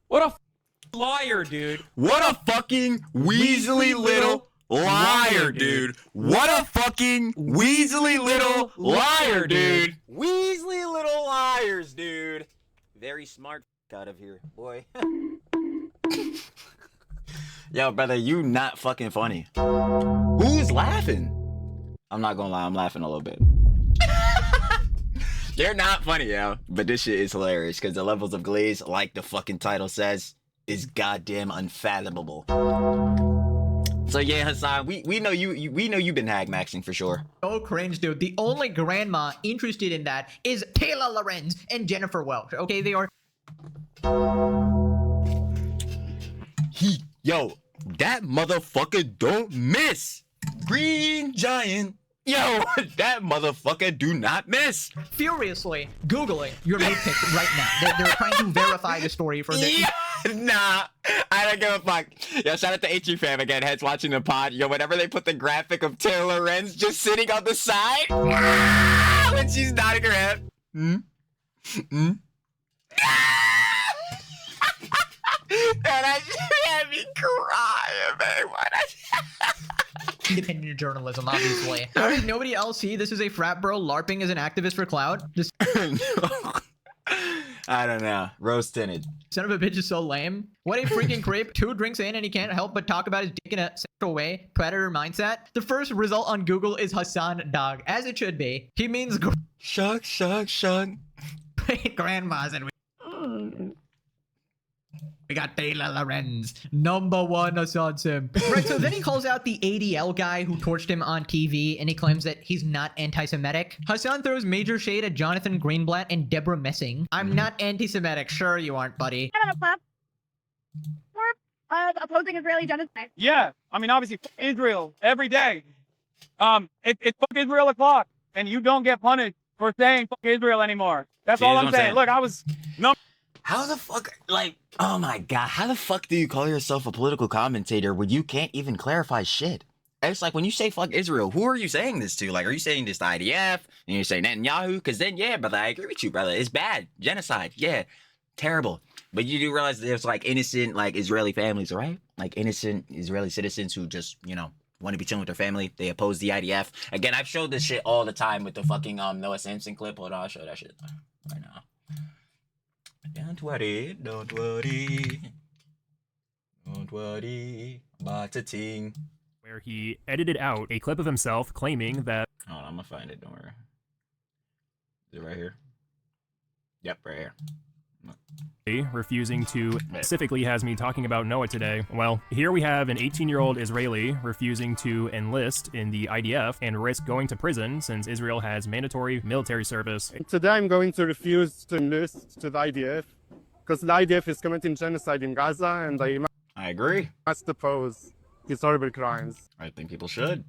What a liar, dude. What a fucking weaselly little liar, dude. What a fucking weaselly little liar, dude. Weaselly little liars, dude. Very smart out of here, boy. Yo, brother, you not fucking funny. Who's laughing? I'm not gonna lie, I'm laughing a little bit. They're not funny, yo. But this shit is hilarious because the levels of glaze, like the fucking title says, is goddamn unfathomable. So yeah, Hasan, we know we know you've been hag maxing for sure. So cringe, dude. The only grandma interested in that is Taylor Lorenz and Jennifer Welch. Okay, they are. Yo, that motherfucker don't miss. Green Giant. Yo, that motherfucker do not miss. Furiously Googling your maid pic right now. They're trying to verify the story for the. Nah, I don't give a fuck. Yo, shout out to HG fam again, heads watching the pod. Yo, whenever they put the graphic of Taylor Lorenz just sitting on the side when she's nodding her head. That had me crying, man. Independent journalism, obviously. How did nobody else see this is a frat bro LARPing as an activist for clout? Just I don't know. Rose tinted. son of a bitch is so lame. What a freaking creep. 2 drinks in and he can't help but talk about his dick in a sexual way. Predator mindset. The first result on Google is Hasan dog, as it should be. He means Shuck. grandmas and we got Taylor Lorenz, #1 Hasan sim. Right, so then he calls out the ADL guy who torched him on TV and he claims that he's not anti-Semitic. Hasan throws major shade at Jonathan Greenblatt and Deborah Messing. I'm not anti-Semitic. Sure you aren't, buddy. We're opposing Israeli genocide. Yeah, I mean, obviously, fuck Israel every day. It's fuck Israel o'clock, and you don't get punished for saying fuck Israel anymore. That's all I'm saying. Look, I was How the fuck, like, oh my god, how the fuck do you call yourself a political commentator when you can't even clarify shit? It's like when you say fuck Israel, who are you saying this to? Like, are you saying this to IDF? And you say Netanyahu? Because then, yeah, brother, I agree with you, brother. It's bad. Genocide. Yeah. Terrible. But you do realize there's like innocent, like Israeli families, right? Like innocent Israeli citizens who just, you know, want to be chilling with their family. They oppose the IDF. Again, I've showed this shit all the time with the fucking Noah Samson clip. Hold on, I'll show that shit right now. Don't worry about a thing. Where he edited out a clip of himself claiming that. Hold on, I'm gonna find it. Don't worry. Is it right here? Yep, right here. Refusing to specifically has me talking about Noah today. Well, here we have an 18-year-old Israeli refusing to enlist in the IDF and risk going to prison since Israel has mandatory military service. Today I'm going to refuse to enlist to the IDF because the IDF is committing genocide in Gaza and I agree. Must oppose these horrible crimes. I think people should.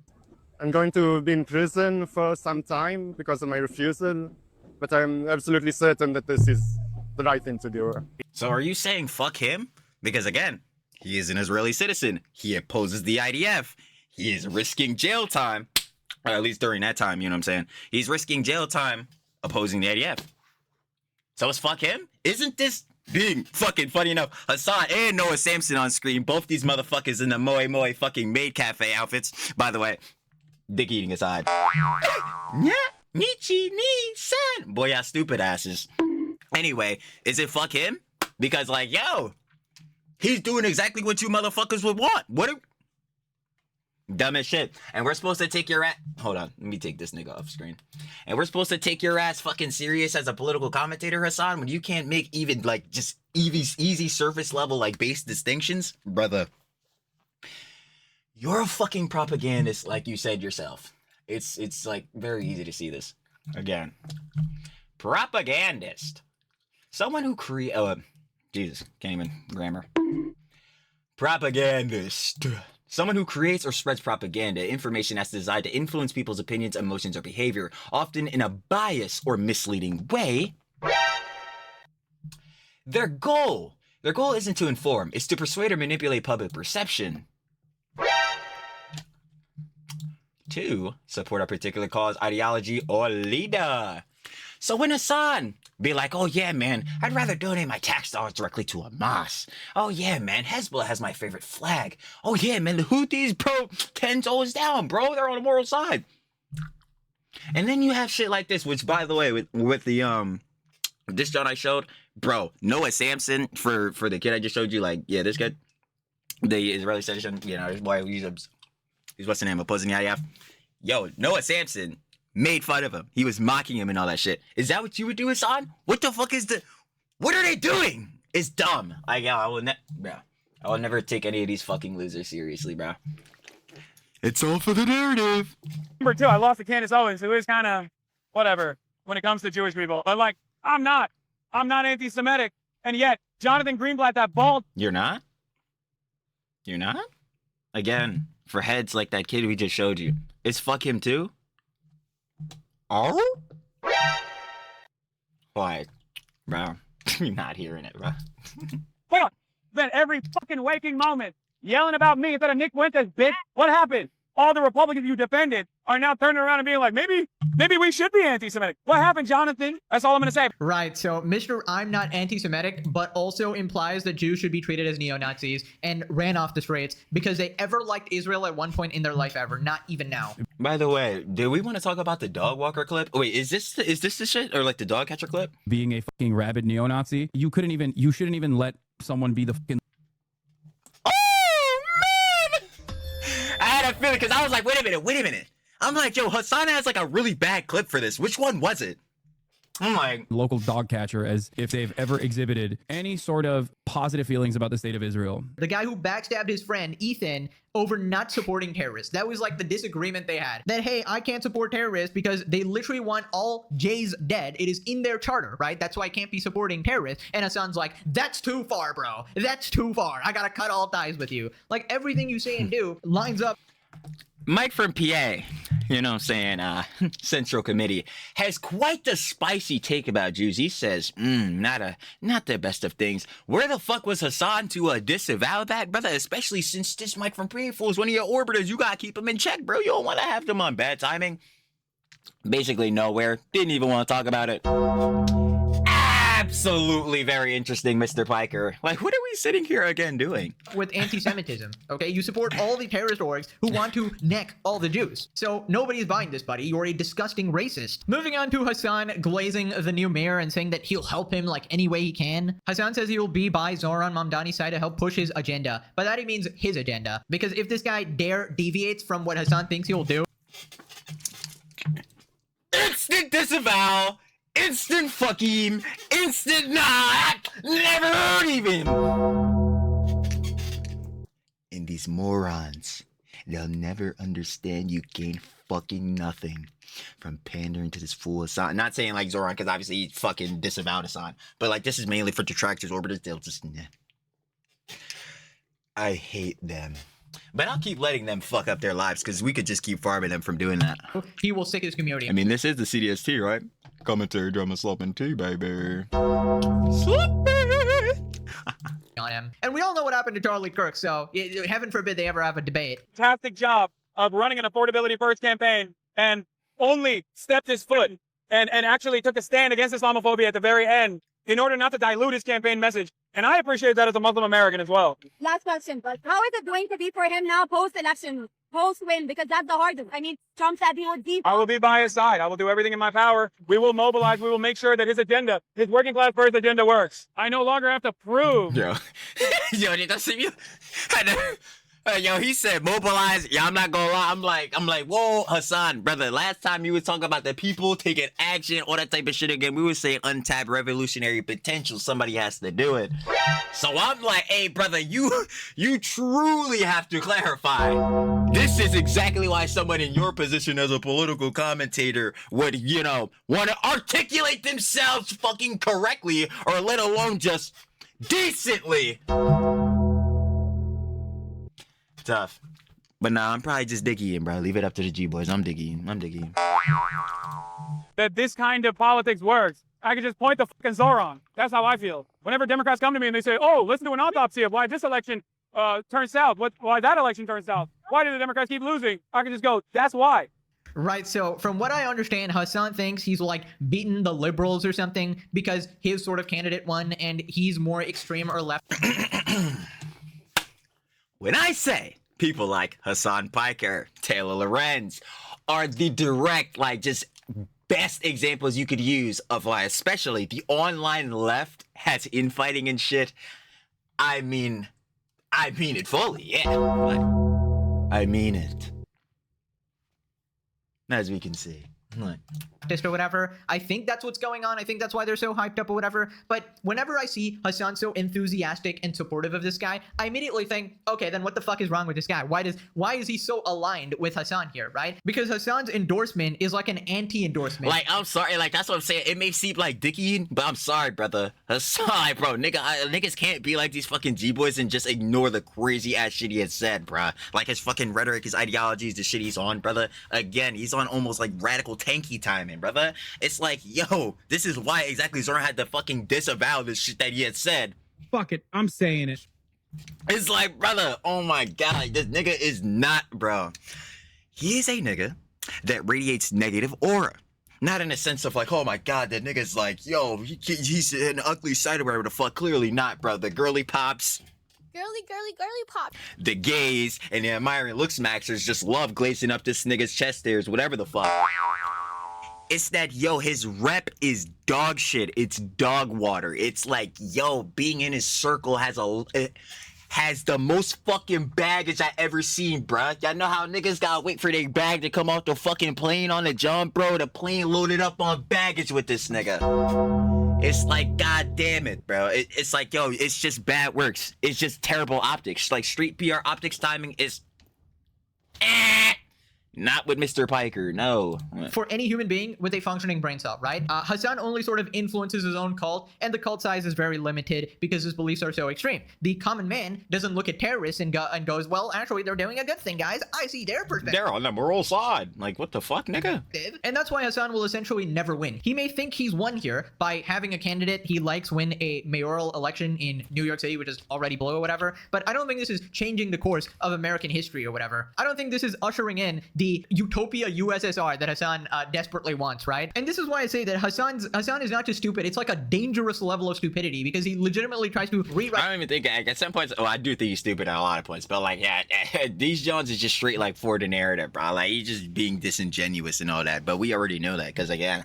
I'm going to be in prison for some time because of my refusal, but I'm absolutely certain that this is the right thing to do. So are you saying fuck him? Because again, he is an Israeli citizen. He opposes the IDF. He is risking jail time, or at least during that time, you know what I'm saying? He's risking jail time opposing the IDF. So it's fuck him? Isn't this being fucking funny enough? Hasan and Noah Samson on screen, both these motherfuckers in the Moe fucking maid cafe outfits. By the way, dick eating aside. Yeah, Nietzsche, son. Boy, y'all stupid asses. Anyway, is it fuck him? Because, like, yo, he's doing exactly what you motherfuckers would want. Dumb as shit. And we're supposed to take your ass. Hold on, let me take this nigga off screen. And we're supposed to take your ass fucking serious as a political commentator, Hasan, when you can't make even, like, just easy surface level, like, base distinctions? Brother, you're a fucking propagandist, like you said yourself. It's like, very easy to see this. Again, propagandist. Someone who Jesus, can't even grammar. Propagandist. Someone who creates or spreads propaganda, information that's designed to influence people's opinions, emotions, or behavior, often in a biased or misleading way. Their goal isn't to inform, it's to persuade or manipulate public perception. 2, support a particular cause, ideology, or leader. So when Hasan be like, oh yeah, man, I'd rather donate my tax dollars directly to a mosque. Oh yeah, man, Hezbollah has my favorite flag. Oh yeah, man, the Houthis, bro, 10 toes down, bro, they're on the moral side. And then you have shit like this, which, by the way, with the this John I showed, bro, Noah Samson, for the kid I just showed you, like, yeah, this kid, the Israeli citizen, you know, why he's what's the name, opposing the IDF. Yo, Noah Samson made fun of him. He was mocking him and all that shit. Is that what you would do, Hasan? What the fuck is the... What are they doing? It's dumb. I will never take any of these fucking losers seriously, bro. It's all for the narrative. Number 2, I lost to Candace Owens, who is kind of whatever when it comes to Jewish people. But like, I'm not anti-Semitic, and yet Jonathan Greenblatt, that bald. You're not? You're not? Again, for heads like that kid we just showed you, it's fuck him too. Oh? Why, bro? You're not hearing it, bro. Hold on. Spent every fucking waking moment yelling about me instead of Nick Fuentes, bitch. What happened? All the Republicans you defended are now turning around and being like, maybe we should be anti-Semitic. What happened, Jonathan? That's all I'm gonna say. Right, so Mr. I'm not anti-Semitic, but also implies that Jews should be treated as neo-Nazis and ran off the streets because they ever liked Israel at one point in their life ever, not even now. By the way, do we want to talk about the dog walker clip? Oh, wait, is this the shit? Or like the dog catcher clip? Being a fucking rabid neo-Nazi, you shouldn't even let someone be the fucking... I had a feeling because I was like, wait a minute. I'm like, yo, Hasan has like a really bad clip for this. Which one was it? I'm like, local dog catcher, as if they've ever exhibited any sort of positive feelings about the state of Israel. The guy who backstabbed his friend Ethan over not supporting terrorists. That was like the disagreement they had. That, hey, I can't support terrorists because they literally want all Jays dead. It is in their charter, right? That's why I can't be supporting terrorists. And Hasan's like, that's too far, bro. That's too far. I gotta cut all ties with you. Like, everything you say and do lines up. Mike from PA, you know what I'm saying, Central Committee, has quite the spicy take about Jews. He says, not the best of things. Where the fuck was Hasan to disavow that, brother? Especially since this Mike from PA fool is one of your orbiters. You gotta keep him in check, bro. You don't want to have them on bad timing. Basically nowhere. Didn't even want to talk about it. Absolutely very interesting, Mr. Piker. Like, what are we sitting here again doing? With anti-Semitism, okay? You support all the terrorist orgs who want to neck all the Jews. So nobody's buying this, buddy. You're a disgusting racist. Moving on to Hasan glazing the new mayor and saying that he'll help him like any way he can. Hasan says he will be by Zohran Mamdani's side to help push his agenda. By that he means his agenda. Because if this guy deviates from what Hasan thinks he'll do... Instant disavow! Instant fucking, instant nah, never heard even. And these morons, they'll never understand you gain fucking nothing from pandering to this fool Hasan. Not saying like Zohran, because obviously he fucking disavowed Hasan, but like this is mainly for detractors, orbiters, they'll just, nah. I hate them. But I'll keep letting them fuck up their lives because we could just keep farming them from doing that. He will sick his community. I mean, this is the CDST, right? Commentary, drama, slop, and tea, baby. On him. And we all know what happened to Charlie Kirk, so heaven forbid they ever have a debate. Fantastic job of running an affordability first campaign and only stepped his foot and actually took a stand against Islamophobia at the very end in order not to dilute his campaign message. And I appreciate that as a Muslim American as well. Last question, but how is it going to be for him now post-election, post-win? Because that's the hardest. I mean, Trump said he would deep. I will be by his side. I will do everything in my power. We will mobilize. We will make sure that his agenda, his working class first agenda works. I no longer have to prove. Yo, did that see you? Yo, he said mobilize. Yeah, I'm not gonna lie. I'm like, whoa, Hasan, brother. Last time you was talking about the people taking action, all that type of shit again. We were saying untapped revolutionary potential. Somebody has to do it. So I'm like, hey, brother, you truly have to clarify. This is exactly why someone in your position as a political commentator would, you know, want to articulate themselves fucking correctly, or let alone just decently. Tough. But nah, I'm probably just digging, bro. Leave it up to the G-boys. I'm digging. That this kind of politics works. I can just point the fucking Zohran. That's how I feel. Whenever Democrats come to me and they say, oh, listen to an autopsy of why this election turned south, why that election turned south, why did the Democrats keep losing? I can just go, that's why. Right, so from what I understand, Hasan thinks he's like beaten the liberals or something because his sort of candidate won and he's more extreme or left. When I say people like Hasan Piker, Taylor Lorenz are the direct, like, just best examples you could use of why, especially the online left has infighting and shit. I mean it fully, yeah. Like, I mean it. As we can see. Like, or whatever. I think that's what's going on. I think that's why they're so hyped up or whatever. But whenever I see Hasan so enthusiastic and supportive of this guy, I immediately think, okay, then what the fuck is wrong with this guy? Why is he so aligned with Hasan here, right? Because Hasan's endorsement is like an anti-endorsement. like, I'm sorry, like, that's what I'm saying. It may seem like dicky, but I'm sorry, brother. Hasan, bro, niggas can't be like these fucking G-boys and just ignore the crazy ass shit he has said, bruh. Like, his fucking rhetoric, his ideologies, the shit he's on, brother. Again, he's on almost like radical tanky timing, brother. It's like, yo, this is why exactly Zohran had to fucking disavow this shit that he had said. Fuck it, I'm saying it. It's like, brother, oh my god, this nigga is not, bro. He is a nigga that radiates negative aura. Not in a sense of like, oh my god, that nigga's like, yo, he's an ugly side or whatever the fuck. Clearly not, bro. The girly pops, Girly pop. the gays, and the admiring looks maxers just love glazing up this nigga's chest hairs, whatever the fuck. It's that, yo, his rep is dog shit. It's dog water. It's like, yo, being in his circle has the most fucking baggage I ever seen, bruh. Y'all know how niggas gotta wait for their bag to come off the fucking plane on the jump, bro? The plane loaded up on baggage with this nigga. It's like, god damn it, bro. It's like, yo, it's just bad works. It's just terrible optics. Like, street PR optics timing is... Not with Mr. Piker, no. For any human being with a functioning brain cell, right? Hasan only sort of influences his own cult, and the cult size is very limited because his beliefs are so extreme. The common man doesn't look at terrorists and goes, well, actually, they're doing a good thing, guys. I see their perspective. They're on the moral side. Like, what the fuck, nigga? And that's why Hasan will essentially never win. He may think he's won here by having a candidate he likes win a mayoral election in New York City, which is already blue or whatever, but I don't think this is changing the course of American history or whatever. I don't think this is ushering in the utopia USSR that Hasan desperately wants, right? And this is why I say that Hasan is not just stupid, it's like a dangerous level of stupidity because he legitimately tries to rewrite. I don't even think, at some points, I do think he's stupid at a lot of points, but like, yeah, these Jones is just straight like for the narrative, bro. Like, he's just being disingenuous and all that, but we already know that because, again,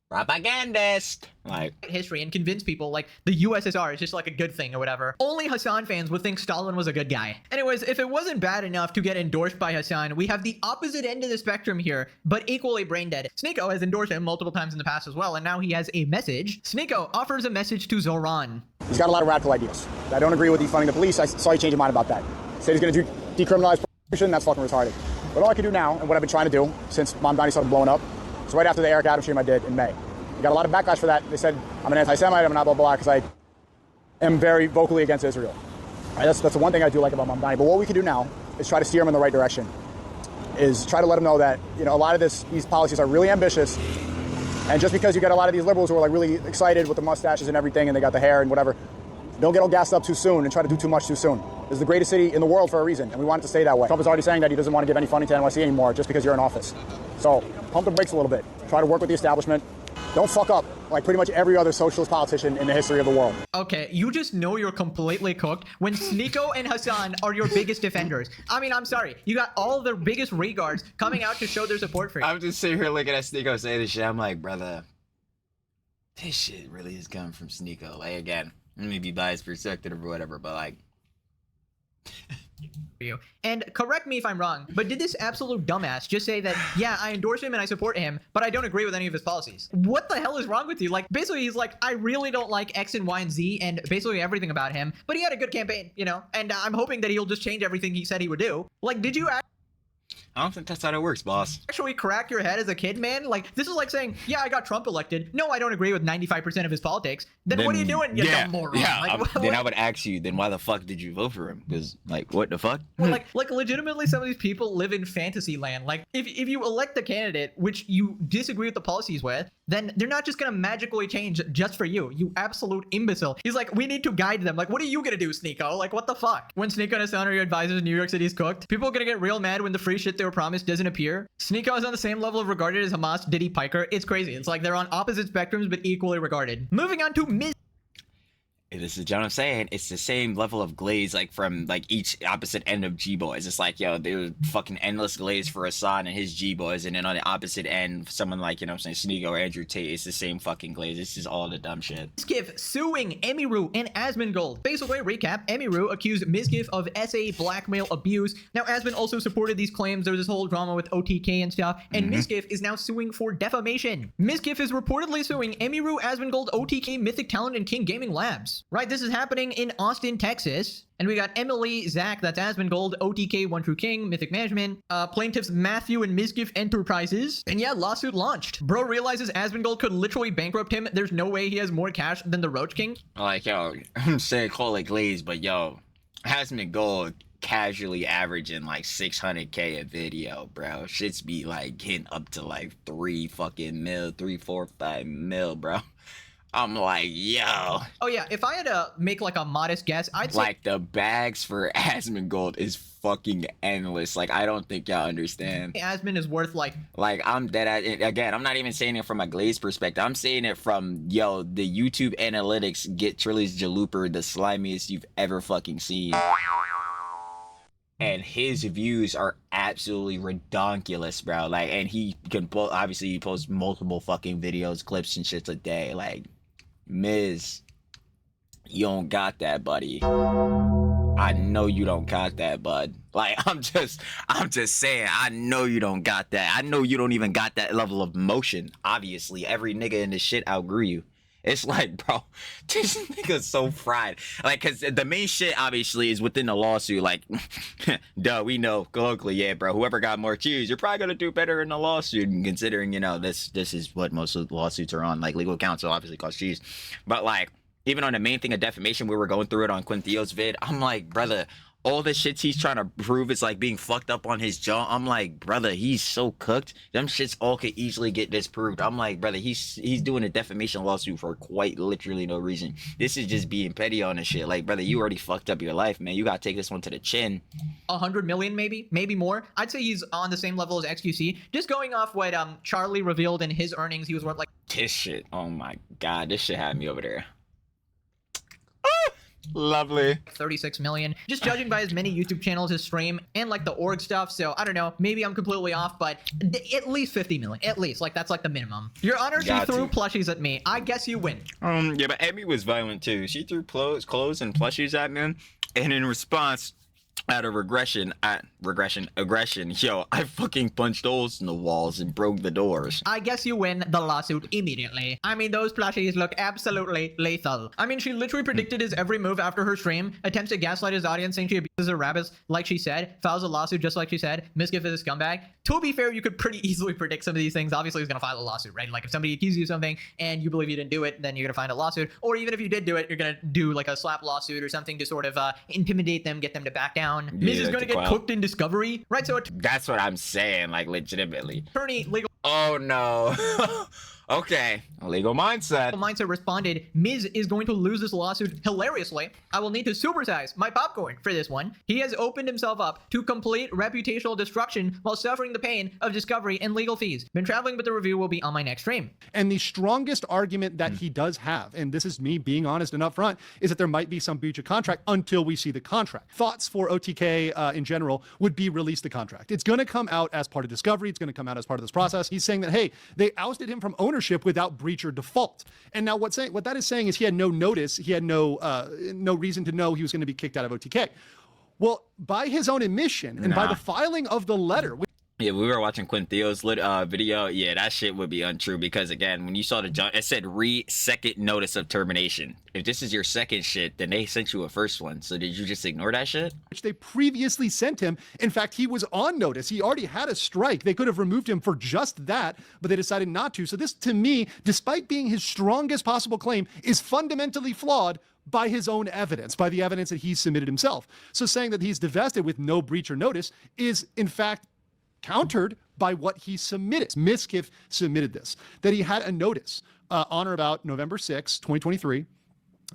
propagandist. Like, history and convince people like the USSR is just like a good thing or whatever. Only Hasan fans would think Stalin was a good guy. Anyways, if it wasn't bad enough to get endorsed by Hasan, we have the opposite end of the spectrum here, but equally brain dead. Sneeko has endorsed him multiple times in the past as well, and now he has a message. Sneeko offers a message to Zohran. He's got a lot of radical ideas. I don't agree with defunding the police. I saw you change your mind about that. Said he's going to decriminalize prostitution. That's fucking retarded. But all I can do now, and what I've been trying to do since Mamdani started blowing up, is right after the Eric Adams stream I did in May. I got a lot of backlash for that. They said I'm an anti-Semite, I'm not blah, blah, because I am very vocally against Israel. Right, that's the one thing I do like about Mamdani. But what we can do now is try to steer him in the right direction. Is try to let him know that, you know, a lot of these policies are really ambitious. And just because you get a lot of these liberals who are like really excited with the mustaches and everything and they got the hair and whatever, don't get all gassed up too soon and try to do too much too soon. This is the greatest city in the world for a reason, and we want it to stay that way. Trump is already saying that he doesn't want to give any funding to NYC anymore just because you're in office. So pump the brakes a little bit. Try to work with the establishment. Don't fuck up like pretty much every other socialist politician in the history of the world. Okay, you just know you're completely cooked when Sneeko and Hasan are your biggest defenders. I mean, I'm sorry. You got all the biggest regards coming out to show their support for you. I'm just sitting here looking at Sneeko say this shit. I'm like, brother, this shit really is coming from Sneeko. Like, again, let me be biased perspective or whatever, but like... you. And correct me if I'm wrong, but did this absolute dumbass just say that, yeah, I endorse him and I support him, but I don't agree with any of his policies? What the hell is wrong with you? Like, basically, he's like, I really don't like X and Y and Z and basically everything about him, but he had a good campaign, you know, and I'm hoping that he'll just change everything he said he would do. Like, did you I don't think that's how it works, boss. actually crack your head as a kid, man? Like, this is like saying, yeah, I got Trump elected. No, I don't agree with 95% of his politics. Then what are you doing, you dumb moron? Yeah, Like, then I would ask you, then why the fuck did you vote for him? Because, like, what the fuck? Well, like legitimately, some of these people live in fantasy land. Like, if you elect a candidate which you disagree with the policies with, then they're not just gonna magically change just for you. You absolute imbecile. He's like, we need to guide them. Like, what are you gonna do, Sneeko? Like, what the fuck? When Sneeko and Hasan are your advisors, New York City's cooked. People are gonna get real mad when the free shit they were promised doesn't appear. Sneeko is on the same level of regarded as Hamas, Diddy, Piker. It's crazy. It's like they're on opposite spectrums but equally regarded. Moving on to This is what I'm saying. It's the same level of glaze, like from like each opposite end of G boys. It's like, yo, there was fucking endless glaze for Hasan and his G boys, and then on the opposite end, someone like, you know what I'm saying, Sneeko or Andrew Tate. It's the same fucking glaze. This is all the dumb shit. Mizkif suing Emiru and Asmongold. Basically, recap: Emiru accused Mizkif of SA blackmail abuse. Now, Asmon also supported these claims. There was this whole drama with OTK and stuff, and Mizkif is now suing for defamation. Mizkif is reportedly suing Emiru, Asmongold, OTK, Mythic Talent, and King Gaming Labs. Right, this is happening in Austin, Texas. And we got Emily, Zach, that's Asmongold, OTK, One True King, Mythic Management, plaintiffs Matthew and Mizkif Enterprises. And yeah, lawsuit launched. Bro realizes Asmongold could literally bankrupt him. There's no way he has more cash than the Roach King. Like, yo, I'm saying call it glaze, but yo, Asmongold casually averaging like 600K a video, bro. Shit's be like getting up to like 3 mil, 3, 4, 5 mil, bro. I'm like, yo. Oh yeah, if I had to make like a modest guess, I'd say like the bags for Asmongold is fucking endless. Like, I don't think y'all understand. Asmon is worth like I'm dead at, again, I'm not even saying it from a glaze perspective. I'm saying it from, yo, the YouTube analytics get Trilly's Jalooper the slimiest you've ever fucking seen. And his views are absolutely redonkulous, bro. Like, and he can obviously he posts multiple fucking videos, clips, and shits a day. Like, Miz, you don't got that, buddy. I know you don't got that, bud. Like, I'm just saying, I know you don't got that. I know you don't even got that level of motion. Obviously, every nigga in this shit outgrew you. It's like, bro, this nigga's so fried. Like, cause the main shit obviously is within the lawsuit. Like, duh, we know colloquially, yeah, bro. Whoever got more cues, you're probably gonna do better in the lawsuit. And considering, you know, this is what most of the lawsuits are on. Like, legal counsel obviously costs cheese, but like, even on the main thing of defamation, we were going through it on Quintheo's vid. I'm like, brother, all the shits he's trying to prove is like being fucked up on his jaw. I'm like, brother, he's so cooked. Them shits all could easily get disproved. I'm like, brother, he's doing a defamation lawsuit for quite literally no reason. This is just being petty on the shit. Like, brother, you already fucked up your life, man. You gotta take this one to the chin. 100 million, maybe more. I'd say he's on the same level as XQC. Just going off what Charlie revealed in his earnings, he was worth like this shit. Oh my god, this shit had me over there. Lovely. 36 million. Just judging by as many YouTube channels, his stream, and like the org stuff. So I don't know. Maybe I'm completely off, but at least 50 million. At least. Like, that's like the minimum. Your Honor, she threw plushies at me. I guess you win. Yeah, but Emmy was violent too. She threw clothes and plushies at me, and in response, out of aggression, yo, I fucking punched holes in the walls and broke the doors. I guess you win the lawsuit immediately. I mean, those plushies look absolutely lethal. I mean, she literally predicted his every move after her stream, attempts to gaslight his audience saying she abuses her rabbits like she said, files a lawsuit just like she said, Mizkif is a scumbag. To be fair, you could pretty easily predict some of these things. Obviously, he's gonna file a lawsuit, right? Like, if somebody accuses you of something and you believe you didn't do it, then you're gonna find a lawsuit. Or even if you did do it, you're gonna do like a slap lawsuit or something to sort of intimidate them, get them to back down. Miz is gonna get cooked in Discovery, right? So that's what I'm saying, like, legitimately. Attorney legal. Oh no. Okay, legal mindset. Mindset responded, Miz is going to lose this lawsuit hilariously. I will need to supersize my popcorn for this one. He has opened himself up to complete reputational destruction while suffering the pain of discovery and legal fees. Been traveling, but the review will be on my next stream. And the strongest argument that he does have, and this is me being honest and upfront, is that there might be some breach of contract until we see the contract. Thoughts for OTK in general would be release the contract. It's going to come out as part of discovery. It's going to come out as part of this process. He's saying that, hey, they ousted him from ownership without breach or default. And now what that is saying is he had no notice. He had no reason to know he was going to be kicked out of OTK. Well, by his own admission and by the filing of the letter. Yeah, we were watching Quintheo's video. Yeah, that shit would be untrue because, again, when you saw the jump, it said second notice of termination. If this is your second shit, then they sent you a first one. So did you just ignore that shit? Which they previously sent him. In fact, he was on notice. He already had a strike. They could have removed him for just that, but they decided not to. So this, to me, despite being his strongest possible claim, is fundamentally flawed by his own evidence, by the evidence that he's submitted himself. So saying that he's divested with no breach or notice is, in fact, countered by what he submitted. Mizkif submitted this, that he had a notice on or about November 6, 2023,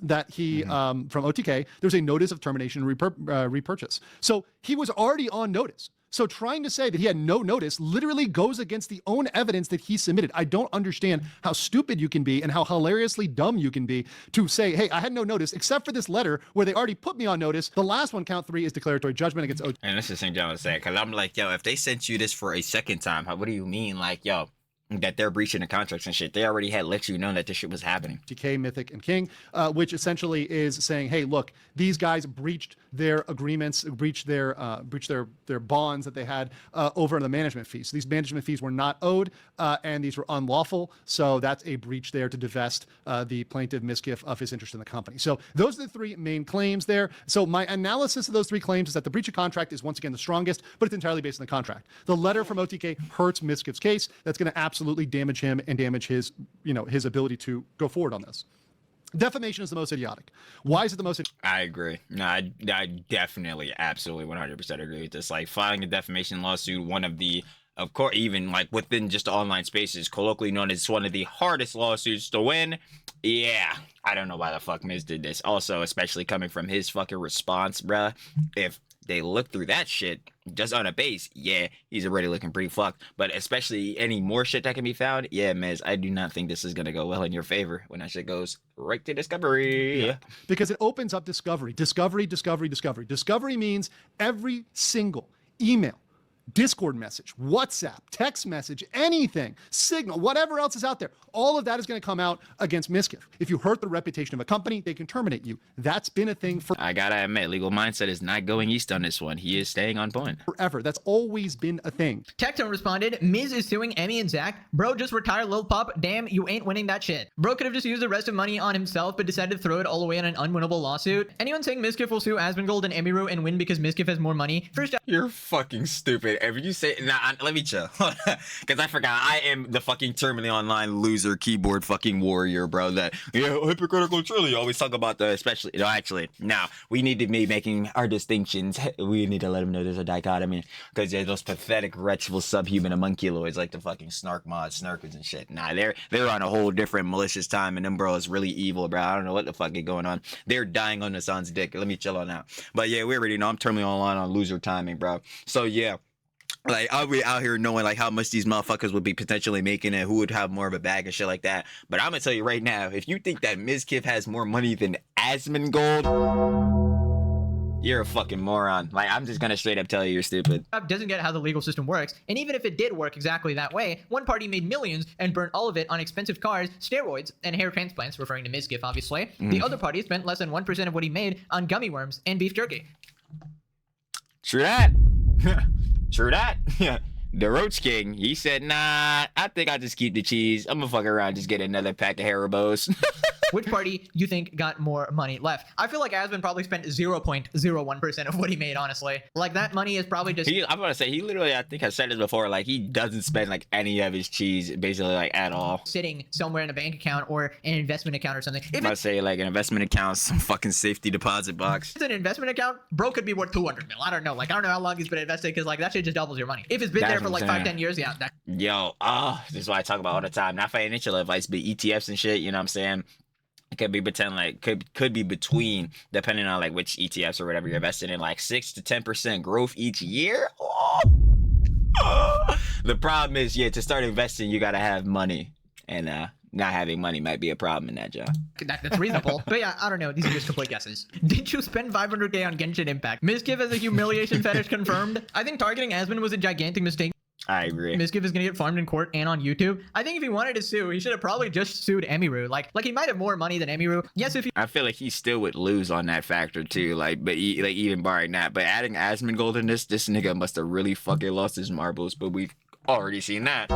that he, from OTK, there's a notice of termination and repurchase. So he was already on notice. So trying to say that he had no notice literally goes against the own evidence that he submitted. I don't understand how stupid you can be and how hilariously dumb you can be to say, hey, I had no notice except for this letter where they already put me on notice. The last one, count 3, is declaratory judgment against OT. And that's the same thing I was saying, because I'm like, yo, if they sent you this for a second time, what do you mean? Like, yo, that they're breaching the contracts and shit. They already had let you know that this shit was happening. TK, Mythic, and King, which essentially is saying, hey, look, these guys breached their agreements, breached their bonds that they had over the management fees. So these management fees were not owed, and these were unlawful. So that's a breach there to divest the plaintiff Miskiff of his interest in the company. So those are the 3 main claims there. So my analysis of those 3 claims is that the breach of contract is once again the strongest, but it's entirely based on the contract. The letter from OTK hurts Miskiff's case. That's going to absolutely damage him and damage his, his ability to go forward on this. Defamation is the most idiotic. Why is it the most? I agree. No, I definitely, absolutely 100% agree with this. Like, filing a defamation lawsuit, one of the, of course, even like within just the online spaces, colloquially known as one of the hardest lawsuits to win. Yeah, I don't know why the fuck Miz did this. Also, especially coming from his fucking response, bruh. If they look through that shit just on a base, yeah, he's already looking pretty fucked. But especially any more shit that can be found, yeah, Miz, I do not think this is gonna go well in your favor when that shit goes right to discovery. Yeah. Because it opens up discovery. Discovery means every single email, Discord message, WhatsApp, text message, anything, Signal, whatever else is out there, all of that is going to come out against Miskiff. If you hurt the reputation of a company, they can terminate you. That's been a thing for... I gotta admit, Legal Mindset is not going east on this one. He is staying on point. Forever. That's always been a thing. Tectone responded, Miz is suing Emmy and Zach. Bro, just retire Lil Pup. Damn, you ain't winning that shit. Bro could have just used the rest of money on himself, but decided to throw it all away on an unwinnable lawsuit. Anyone saying Miskiff will sue Asmongold and Emiru and win because Miskiff has more money? First, you're fucking stupid. If you say... let me chill. Because I forgot. I am the fucking terminally online loser keyboard fucking warrior, bro. That, yeah, hypocritical truly always talk about the, especially, no, actually, now we need to be making our distinctions. We need to let them know there's a dichotomy. Because there's those pathetic, wretchful, subhuman homunculoids like the fucking snark mods, snarkers and shit. Nah, they're on a whole different malicious time, and them bros really evil, bro. I don't know what the fuck is going on. They're dying on Hasan's dick. Let me chill on out. But yeah, we already know I'm terminally online on loser timing, bro. So yeah. Like, I'll be out here knowing, like, how much these motherfuckers would be potentially making and who would have more of a bag and shit like that. But I'm gonna tell you right now, if you think that Miskiff has more money than Asmongold, you're a fucking moron. Like, I'm just gonna straight up tell you you're stupid. Doesn't get how the legal system works, and even if it did work exactly that way, one party made millions and burned all of it on expensive cars, steroids, and hair transplants, referring to Miskiff, obviously. The other party spent less than 1% of what he made on gummy worms and beef jerky. True that. True that. The Roach King, he said, nah, I think I'll just keep the cheese. I'm gonna fuck around and just get another pack of Haribos. Which party you think got more money left? I feel like Asmon probably spent 0.01% of what he made, honestly. Like, that money is probably just... I'm gonna say, he literally, I think I said this before, like, he doesn't spend, like, any of his cheese, basically, like, at all. Sitting somewhere in a bank account or an investment account or something. I'm gonna say, like, an investment account, some fucking safety deposit box. If it's an investment account, bro could be worth 200 mil. I don't know. Like, I don't know how long he's been invested, because, like, that shit just doubles your money. If it's been there for, like, 5-10 years, yeah. Yo, this is what I talk about all the time. Not financial advice, but ETFs and shit, you know what I'm saying? It could be could be between, depending on like which ETFs or whatever you're invested in, like 6 to 10% growth each year. The problem is, yeah, to start investing, you gotta have money, and not having money might be a problem in that job. That's reasonable. But yeah, I don't know. These are just complete guesses. Did you spend 500k on Genshin Impact? Miskiff as a humiliation fetish confirmed. I think targeting Asmon was a gigantic mistake. I agree. Miskiff is gonna get farmed in court and on YouTube. I think if he wanted to sue, he should have probably just sued Emiru. Like he might have more money than Emiru. Yes, if he... I feel like he still would lose on that factor too. Like, but even barring that, but adding Asmongold in this nigga must have really fucking lost his marbles. But we've already seen that.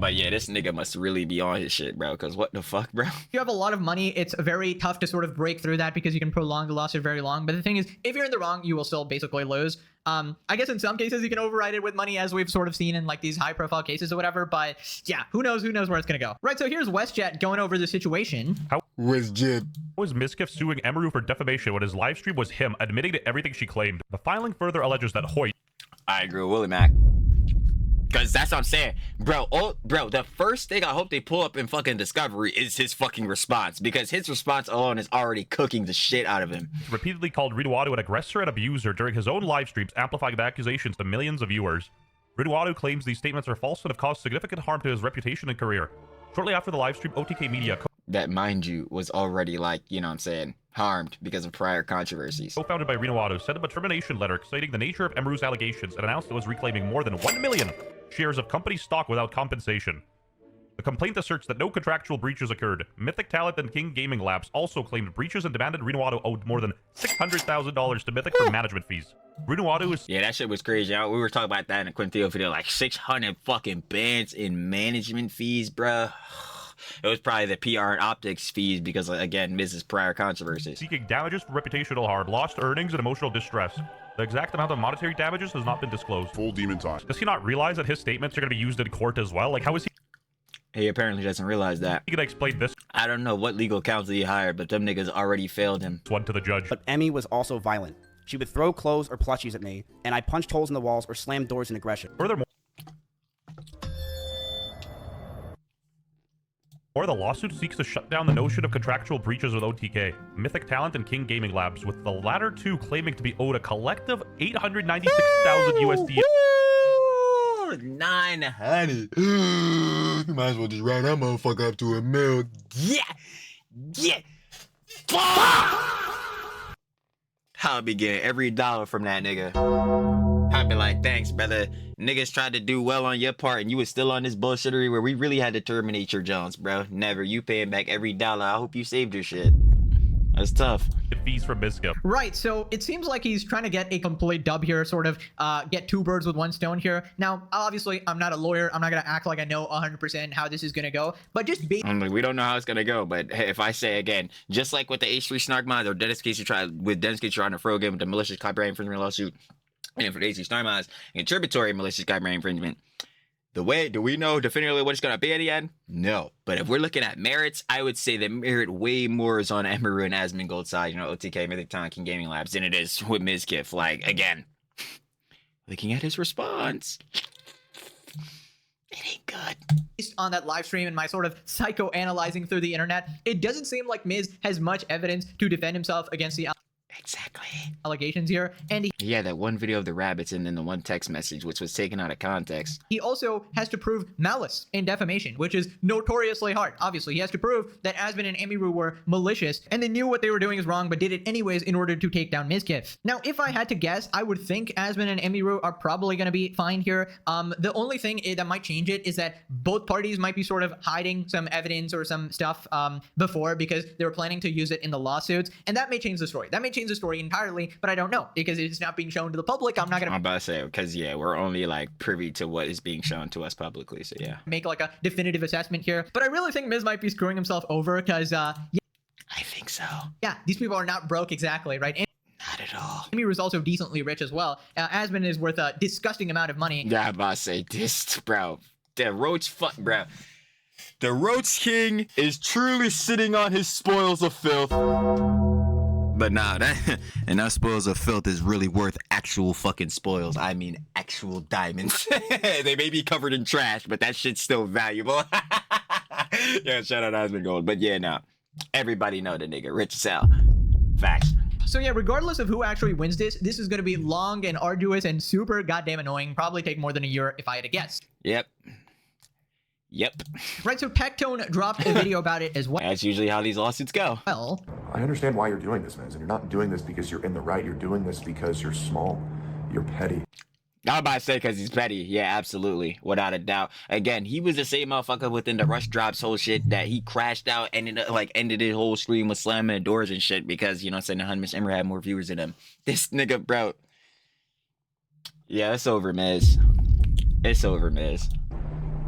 But yeah, this nigga must really be on his shit, bro. Because what the fuck, bro? If you have a lot of money, it's very tough to sort of break through that because you can prolong the lawsuit very long. But the thing is, if you're in the wrong, you will still basically lose. I guess in some cases you can override it with money, as we've sort of seen in like these high profile cases or whatever. But yeah, who knows where it's gonna go. Right, so here's WestJet going over the situation. How was Miskiff suing Emiru for defamation when his live stream was him admitting to everything she claimed? The filing further alleges that Hoyt... I agree with Willie Mac. Cause that's what I'm saying, bro. Oh, bro, the first thing I hope they pull up in fucking Discovery is his fucking response, because his response alone is already cooking the shit out of him. Repeatedly called Rinuado an aggressor and abuser during his own live streams, amplifying the accusations to millions of viewers. Rinuado claims these statements are false and have caused significant harm to his reputation and career. Shortly after the live stream, OTK Media, that, mind you, was already, like, you know what I'm saying, harmed because of prior controversies. Co-founded by Rinuado, sent him a termination letter citing the nature of Emeru's allegations and announced it was reclaiming more than 1 million shares of company stock without compensation. The complaint asserts that no contractual breaches occurred. Mythic Talent and King Gaming Labs also claimed breaches and demanded Rinuado owed more than $600,000 to Mythic for management fees. Rinuado is... Yeah, that shit was crazy. We were talking about that in a Quinteo video, like 600 fucking bands in management fees, bruh. It was probably the PR and optics fees because, again, Miz's prior controversies. Seeking damages for reputational harm, lost earnings, and emotional distress. The exact amount of monetary damages has not been disclosed. Full demon time. Does he not realize that his statements are going to be used in court as well? Like, how is he... He apparently doesn't realize that. He gonna explain this? I don't know what legal counsel he hired, but them niggas already failed him. One to the judge. But Emmy was also violent. She would throw clothes or plushies at me, and I punched holes in the walls or slammed doors in aggression. Furthermore, the lawsuit seeks to shut down the notion of contractual breaches with OTK, Mythic Talent, and King Gaming Labs, with the latter two claiming to be owed a collective $896,000 USD. 900. You might as well just round that motherfucker up to $1 million. Yeah! Yeah! I'll be getting every dollar from that nigga. I'll be like, thanks, brother. Niggas tried to do well on your part, and you was still on this bullshittery where we really had to terminate your Jones, bro. Never. You paying back every dollar. I hope you saved your shit. That's tough. Fees from Miska. Right, so it seems like he's trying to get a complete dub here, sort of get two birds with one stone here. Now, obviously, I'm not a lawyer. I'm not going to act like I know 100% how this is going to go, but just I'm like, we don't know how it's going to go, but hey, if I say again, just like with the H3 Snark mod or Dennis Casey tried with Dennis Casey trying to throw again with the malicious copyright infringement lawsuit, and for the H3 Snark mods, contributory malicious copyright infringement. The way, do we know definitively what it's going to be at the end? No. But if we're looking at merits, I would say the merit way more is on Emeru and Asmongold's side, you know, OTK, Mythic Talent, King Gaming Labs, than it is with Mizkif. Like, again, looking at his response, it ain't good. Based on that live stream and my sort of psycho-analyzing through the internet, it doesn't seem like Miz has much evidence to defend himself against the allegations here, and yeah, that one video of the rabbits and then the one text message which was taken out of context. He also has to prove malice and defamation, which is notoriously hard. Obviously, he has to prove that Asmon and Emiru were malicious and they knew what they were doing is wrong but did it anyways in order to take down Mizkif. Now, if I had to guess, I would think Asmon and Emiru are probably going to be fine here. The only thing that might change it is that both parties might be sort of hiding some evidence or some stuff before because they were planning to use it in the lawsuits, and that may change the story. That may change the story entirely, but I don't know because it's not being shown to the public. I'm about to say, because yeah, we're only like privy to what is being shown to us publicly, so yeah, make like a definitive assessment here. But I really think Miz might be screwing himself over because yeah, I think so. Yeah, these people are not broke exactly, right? Not at all. Emiru is also decently rich as well. Asmon is worth a disgusting amount of money. Yeah, I'm about to say this, bro. The Roach bro. The Roach King is truly sitting on his spoils of filth. But nah, that spoils of filth is really worth actual fucking spoils. I mean, actual diamonds. They may be covered in trash, but that shit's still valuable. Yeah, shout out Asmongold. But yeah, nah, everybody know the nigga rich as hell. Facts. So yeah, regardless of who actually wins this is going to be long and arduous and super goddamn annoying. Probably take more than a year if I had to guess. Yep. Right, so Tectone dropped a video about it as well. That's usually how these lawsuits go. Well, I understand why you're doing this, man, and you're not doing this because you're in the right. You're doing this because you're small. You're petty. I'm about to say because he's petty. Yeah, absolutely. Without a doubt. Again, he was the same motherfucker within the Rush Drops whole shit that he crashed out and ended his whole stream with slamming the doors and shit because, you know what I'm saying, the Miss Emmer had more viewers than him. This nigga, bro. Yeah, it's over, Miz. It's over, Miz.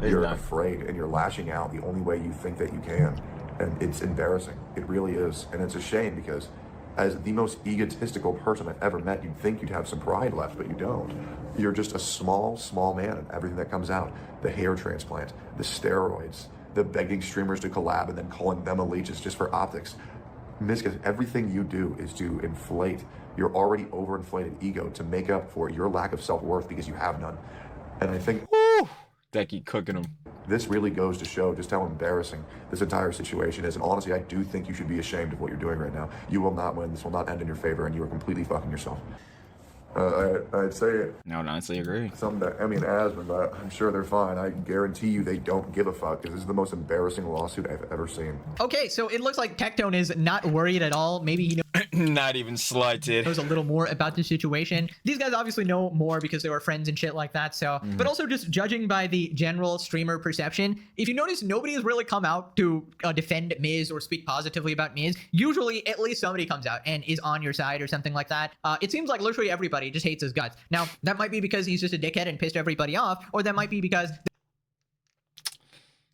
You're afraid and you're lashing out the only way you think that you can. And it's embarrassing. It really is. And it's a shame because as the most egotistical person I've ever met, you'd think you'd have some pride left, but you don't. You're just a small man, and everything that comes out, the hair transplant, the steroids, the begging streamers to collab and then calling them leeches just for optics. Miska, everything you do is to inflate your already overinflated ego to make up for your lack of self-worth because you have none. And I think Becky cooking them. This really goes to show just how embarrassing this entire situation is. And honestly, I do think you should be ashamed of what you're doing right now. You will not win. This will not end in your favor, and you are completely fucking yourself. I'd say No, honestly agree. some that Emmy and Asmund, but I'm sure they're fine. I guarantee you they don't give a fuck because this is the most embarrassing lawsuit I've ever seen. Okay, so it looks like Tectone is not worried at all. Maybe he Not even slighted. knows a little more about the situation. These guys obviously know more because they were friends and shit like that. So, but also just judging by the general streamer perception, if you notice, nobody has really come out to defend Miz or speak positively about Miz. Usually, at least somebody comes out and is on your side or something like that. It seems like literally everybody just hates his guts. Now, that might be because he's just a dickhead and pissed everybody off, or that might be because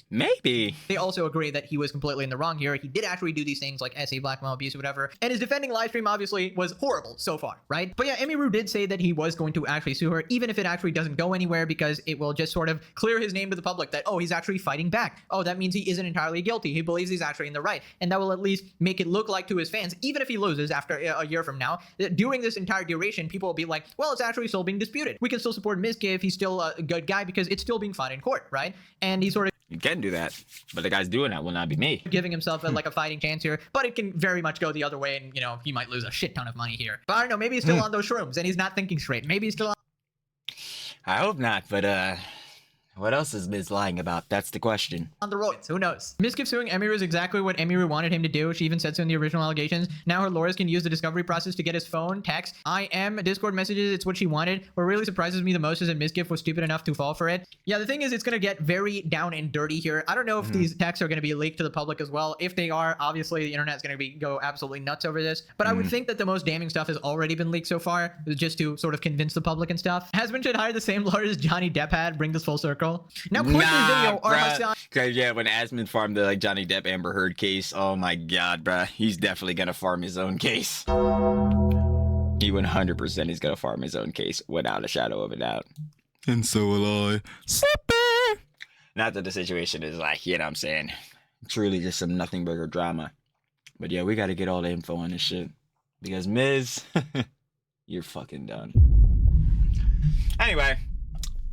maybe they also agree that he was completely in the wrong here. He did actually do these things like SA, blackmail, abuse, or whatever. And his defending live stream obviously was horrible so far, right? But yeah, Emiru did say that he was going to actually sue her, even if it actually doesn't go anywhere, because it will just sort of clear his name to the public that, oh, he's actually fighting back. Oh, that means he isn't entirely guilty. He believes he's actually in the right. And that will at least make it look like to his fans, even if he loses after a year from now, that during this entire duration, people will be like, well, it's actually still being disputed. We can still support Mizkif if he's still a good guy because it's still being fought in court, right? And he sort of you can do that, but the guy's doing that will not be me. Giving himself like a fighting chance here, but it can very much go the other way, and you know he might lose a shit ton of money here. But I don't know, maybe he's still on those shrooms and he's not thinking straight. Maybe he's still on. I hope not, but what else is Miz lying about? That's the question. On the roids, who knows? Mizkif suing Emiru is exactly what Emiru wanted him to do. She even said so in the original allegations. Now her lawyers can use the discovery process to get his phone, text, IM, Discord messages. It's what she wanted. What really surprises me the most is that Mizkif was stupid enough to fall for it. Yeah, the thing is, it's going to get very down and dirty here. I don't know if these texts are going to be leaked to the public as well. If they are, obviously the internet's going to go absolutely nuts over this. But I would think that the most damning stuff has already been leaked so far, just to sort of convince the public and stuff. Hasbin should hire the same lawyers as Johnny Depp had. Bring this full circle. Now, click this video or Hasan. Cause yeah, when Asmund farmed the like Johnny Depp Amber Heard case, oh my god, bruh, he's definitely gonna farm his own case. He 100% is gonna farm his own case without a shadow of a doubt. And so will I. Not that the situation is like, you know what I'm saying, truly just some nothing burger drama. But yeah, we gotta get all the info on this shit. Because Miz, you're fucking done. Anyway.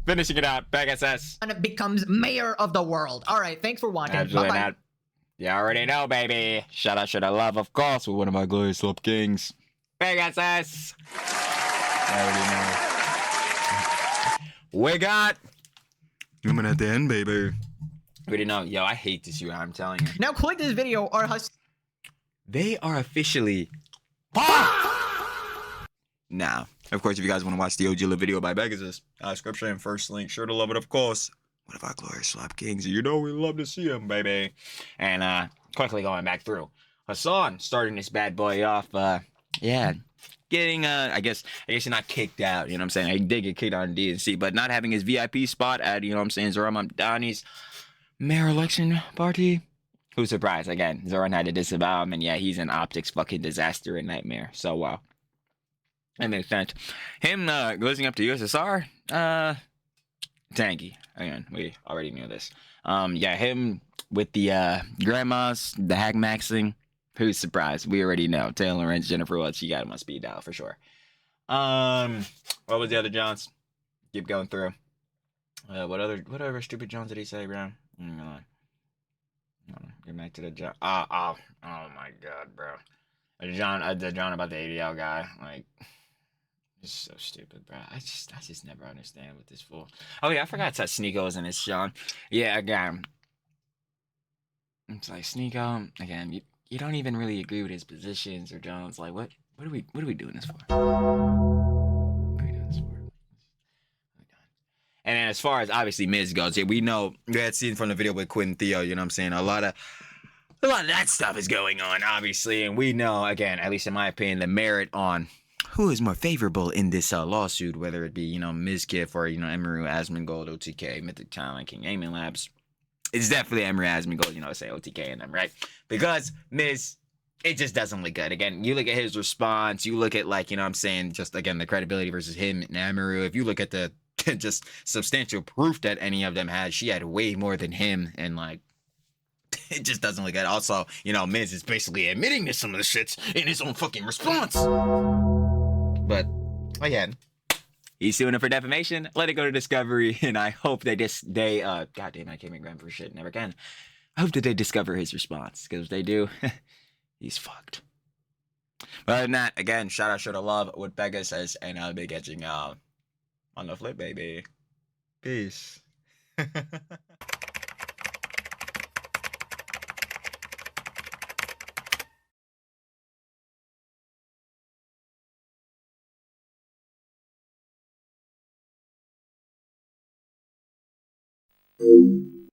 Finishing it out, Pegasus. And it becomes mayor of the world. All right, thanks for watching. Absolutely Bye-bye. not. You already know, baby. Shout out, should I love, of course, with one of my glorious slop kings. Pegasus. I already know. We got. Women at the end, baby. We already know. Yo, I hate this year, I'm telling you. Now click this video or They are officially. Now, of course, if you guys want to watch the OG video by Pegasus, description and first link, sure to love it, of course. One of our glorious slop kings, you know we love to see him, baby. And quickly going back through, Hasan starting this bad boy off. Yeah, getting I guess he's not kicked out. You know what I'm saying? He did get kicked out in DNC, but not having his VIP spot at you know what I'm saying Zohran Mamdani'S mayor election party. Who's surprised? Again, Zohran had to disavow him, and yeah, he's an optics fucking disaster and nightmare. So wow. That makes sense. Him glazing up to USSR, tanky. Again, we already knew this. Yeah, him with the grandmas, the hag maxing. Who's surprised? We already know. Taylor and Jennifer Woods, she got him on speed dial for sure. What was the other Johns? Keep going through. Whatever stupid Johns did he say, bro? Get back to the John. Oh my god, bro. The John about the ADL guy, like. It's so stupid, bro. I just never understand what this fool. Oh yeah, I forgot that Sneeko was in this, Sean. Yeah, again. It's like Sneeko, again, you don't even really agree with his positions or Jones. Like what are we doing this for? What are we doing this for? And then as far as obviously Miz goes, yeah, we know we had seen from the video with Quinn Theo, you know what I'm saying? A lot of that stuff is going on, obviously, and we know, again, at least in my opinion, the merit on who is more favorable in this lawsuit, whether it be, you know, Mizkif or, you know, Emiru, Asmongold, OTK, Mythic Talent, King Aiming Labs. It's definitely Emiru, Asmongold, you know, say OTK and them, right? Because Miz, it just doesn't look good. Again, you look at his response, you look at, like, you know what I'm saying, just, again, the credibility versus him and Emiru. If you look at the just substantial proof that any of them had, she had way more than him, and, like, it just doesn't look good. Also, you know, Miz is basically admitting to some of the shits in his own fucking response. But again, He's suing him for defamation. Let it go to discovery, and I hope God damn, I can't make rhyme for shit, never can. I hope that they discover his response, because if they do, he's fucked. But other than that, again, shout out, show the love, what Becca says, and I'll be catching y'all on the flip, baby. Peace. you